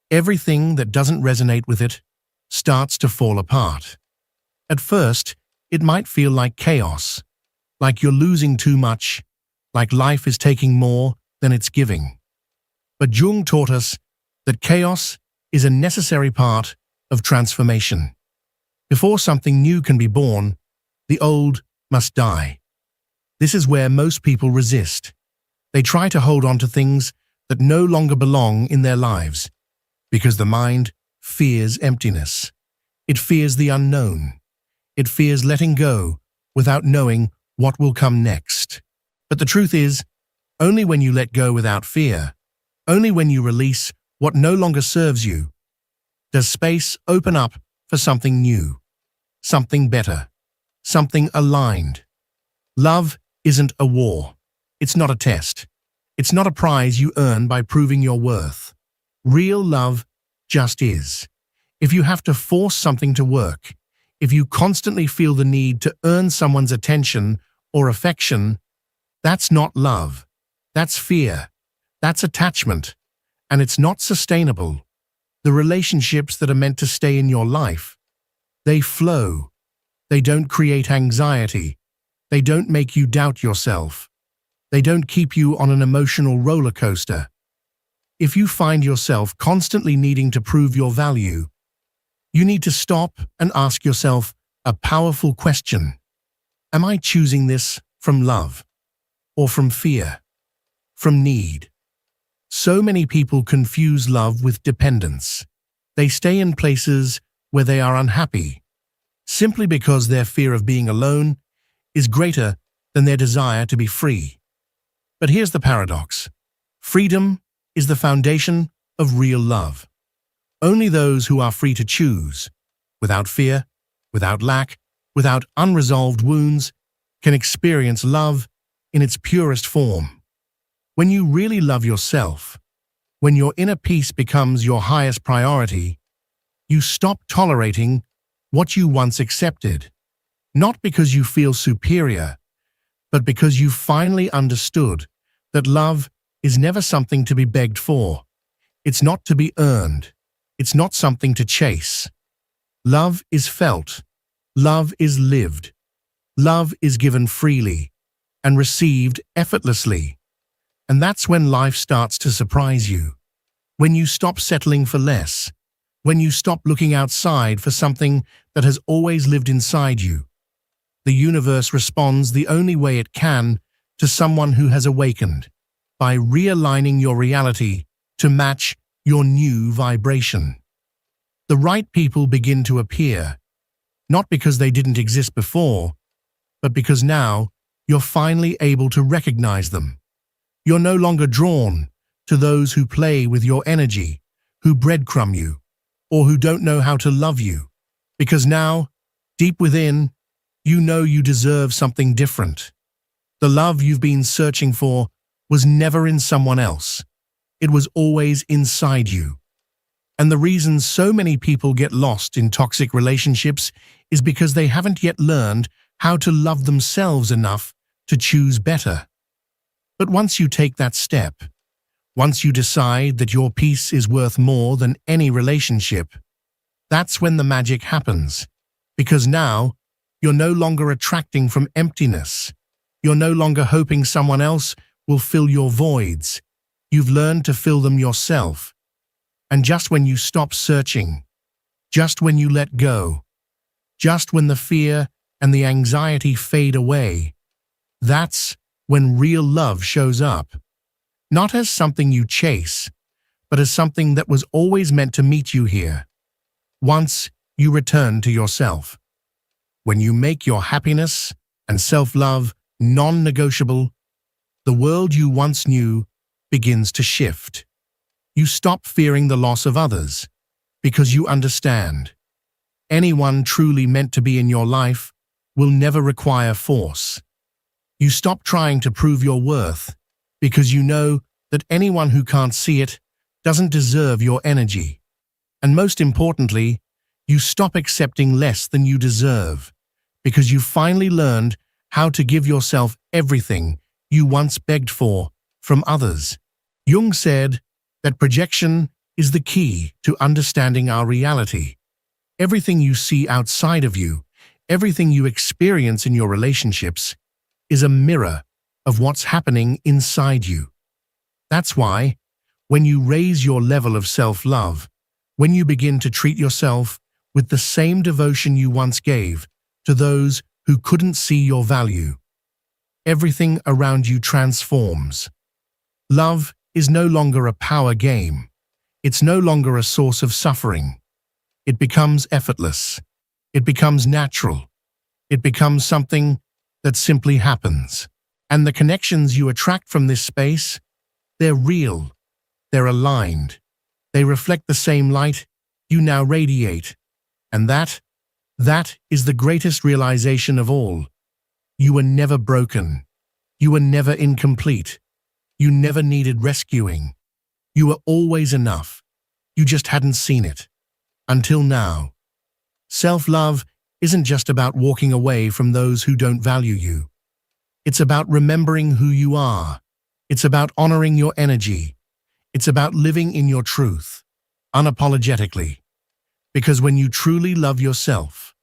everything that doesn't resonate with it starts to fall apart. At first, it might feel like chaos, like you're losing too much, like life is taking more than it's giving. But Jung taught us that chaos is a necessary part of transformation. Before something new can be born, the old must die. This is where most people resist. They try to hold on to things that no longer belong in their lives, because the mind fears emptiness. It fears the unknown. It fears letting go without knowing what will come next. But the truth is, only when you let go without fear, only when you release what no longer serves you, does space open up for something new, something better, something aligned. Love isn't a war. It's not a test. It's not a prize you earn by proving your worth. Real love just is. If you have to force something to work, if you constantly feel the need to earn someone's attention or affection, that's not love. That's fear. That's attachment. And it's not sustainable. The relationships that are meant to stay in your life, they flow. They don't create anxiety. They don't make you doubt yourself. They don't keep you on an emotional roller coaster. If you find yourself constantly needing to prove your value, you need to stop and ask yourself a powerful question. Am I choosing this from love or from fear, from need? So many people confuse love with dependence. They stay in places where they are unhappy, simply because their fear of being alone is greater than their desire to be free. But here's the paradox. Freedom is the foundation of real love. Only those who are free to choose, without fear, without lack, without unresolved wounds, can experience love in its purest form. When you really love yourself, when your inner peace becomes your highest priority, you stop tolerating what you once accepted, not because you feel superior, but because you finally understood that love is never something to be begged for. It's not to be earned. It's not something to chase. Love is felt. Love is lived. Love is given freely and received effortlessly. And that's when life starts to surprise you. When you stop settling for less. When you stop looking outside for something that has always lived inside you. The universe responds the only way it can to someone who has awakened, by realigning your reality to match your new vibration. The right people begin to appear, not because they didn't exist before, but because now you're finally able to recognize them. You're no longer drawn to those who play with your energy, who breadcrumb you, or who don't know how to love you, because now, deep within, you know you deserve something different. The love you've been searching for was never in someone else. It was always inside you. And the reason so many people get lost in toxic relationships is because they haven't yet learned how to love themselves enough to choose better. But once you take that step, once you decide that your peace is worth more than any relationship, that's when the magic happens. Because now, you're no longer attracting from emptiness. You're no longer hoping someone else will fill your voids. You've learned to fill them yourself. And just when you stop searching, just when you let go, just when the fear and the anxiety fade away, that's when real love shows up. Not as something you chase, but as something that was always meant to meet you here. Once you return to yourself. When you make your happiness and self-love non-negotiable, the world you once knew begins to shift. You stop fearing the loss of others because you understand. Anyone truly meant to be in your life will never require force. You stop trying to prove your worth because you know that anyone who can't see it doesn't deserve your energy. And most importantly, you stop accepting less than you deserve because you finally learned how to give yourself everything you once begged for from others. Jung said that projection is the key to understanding our reality. Everything you see outside of you, everything you experience in your relationships, is a mirror of what's happening inside you. That's why, when you raise your level of self-love, when you begin to treat yourself with the same devotion you once gave to those who couldn't see your value, everything around you transforms. Love is no longer a power game. It's no longer a source of suffering. It becomes effortless. It becomes natural. It becomes something that simply happens. And the connections you attract from this space, they're real. They're aligned. They reflect the same light you now radiate. And that is the greatest realization of all. You were never broken. You were never incomplete. You never needed rescuing. You were always enough. You just hadn't seen it. Until now. Self-love isn't just about walking away from those who don't value you. It's about remembering who you are. It's about honoring your energy. It's about living in your truth, unapologetically. Because when you truly love yourself,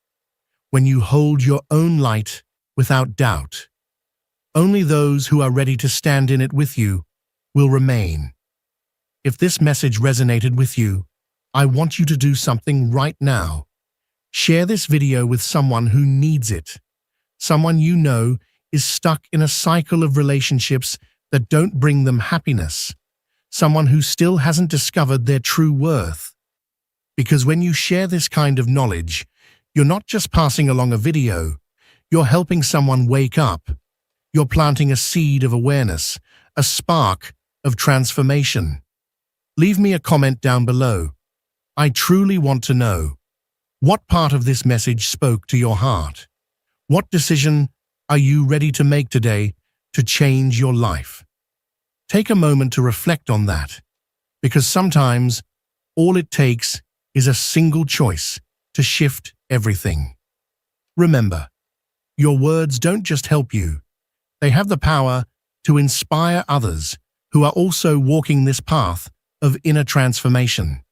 when you hold your own light without doubt, only those who are ready to stand in it with you will remain. If this message resonated with you, I want you to do something right now. Share this video with someone who needs it. Someone you know is stuck in a cycle of relationships that don't bring them happiness. Someone who still hasn't discovered their true worth. Because when you share this kind of knowledge, you're not just passing along a video, you're helping someone wake up. You're planting a seed of awareness, a spark of transformation. Leave me a comment down below. I truly want to know, what part of this message spoke to your heart? What decision are you ready to make today to change your life? Take a moment to reflect on that, because sometimes all it takes is a single choice to shift everything. Remember, your words don't just help you. They have the power to inspire others who are also walking this path of inner transformation.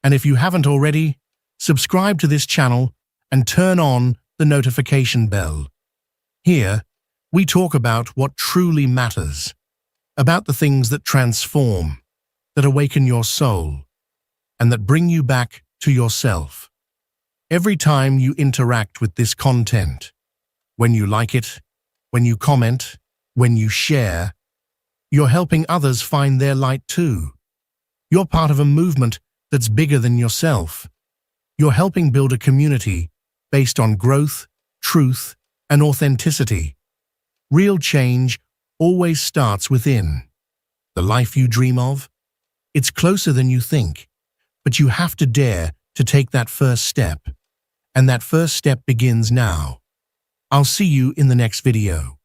And if you haven't already, subscribe to this channel and turn on the notification bell. Here, we talk about what truly matters, about the things that transform, that awaken your soul, and that bring you back to yourself. Every time you interact with this content, when you like it, when you comment, when you share, you're helping others find their light too. You're part of a movement that's bigger than yourself. You're helping build a community based on growth, truth, and authenticity. Real change always starts within. The life you dream of? It's closer than you think, but you have to dare to take that first step. And that first step begins now. I'll see you in the next video.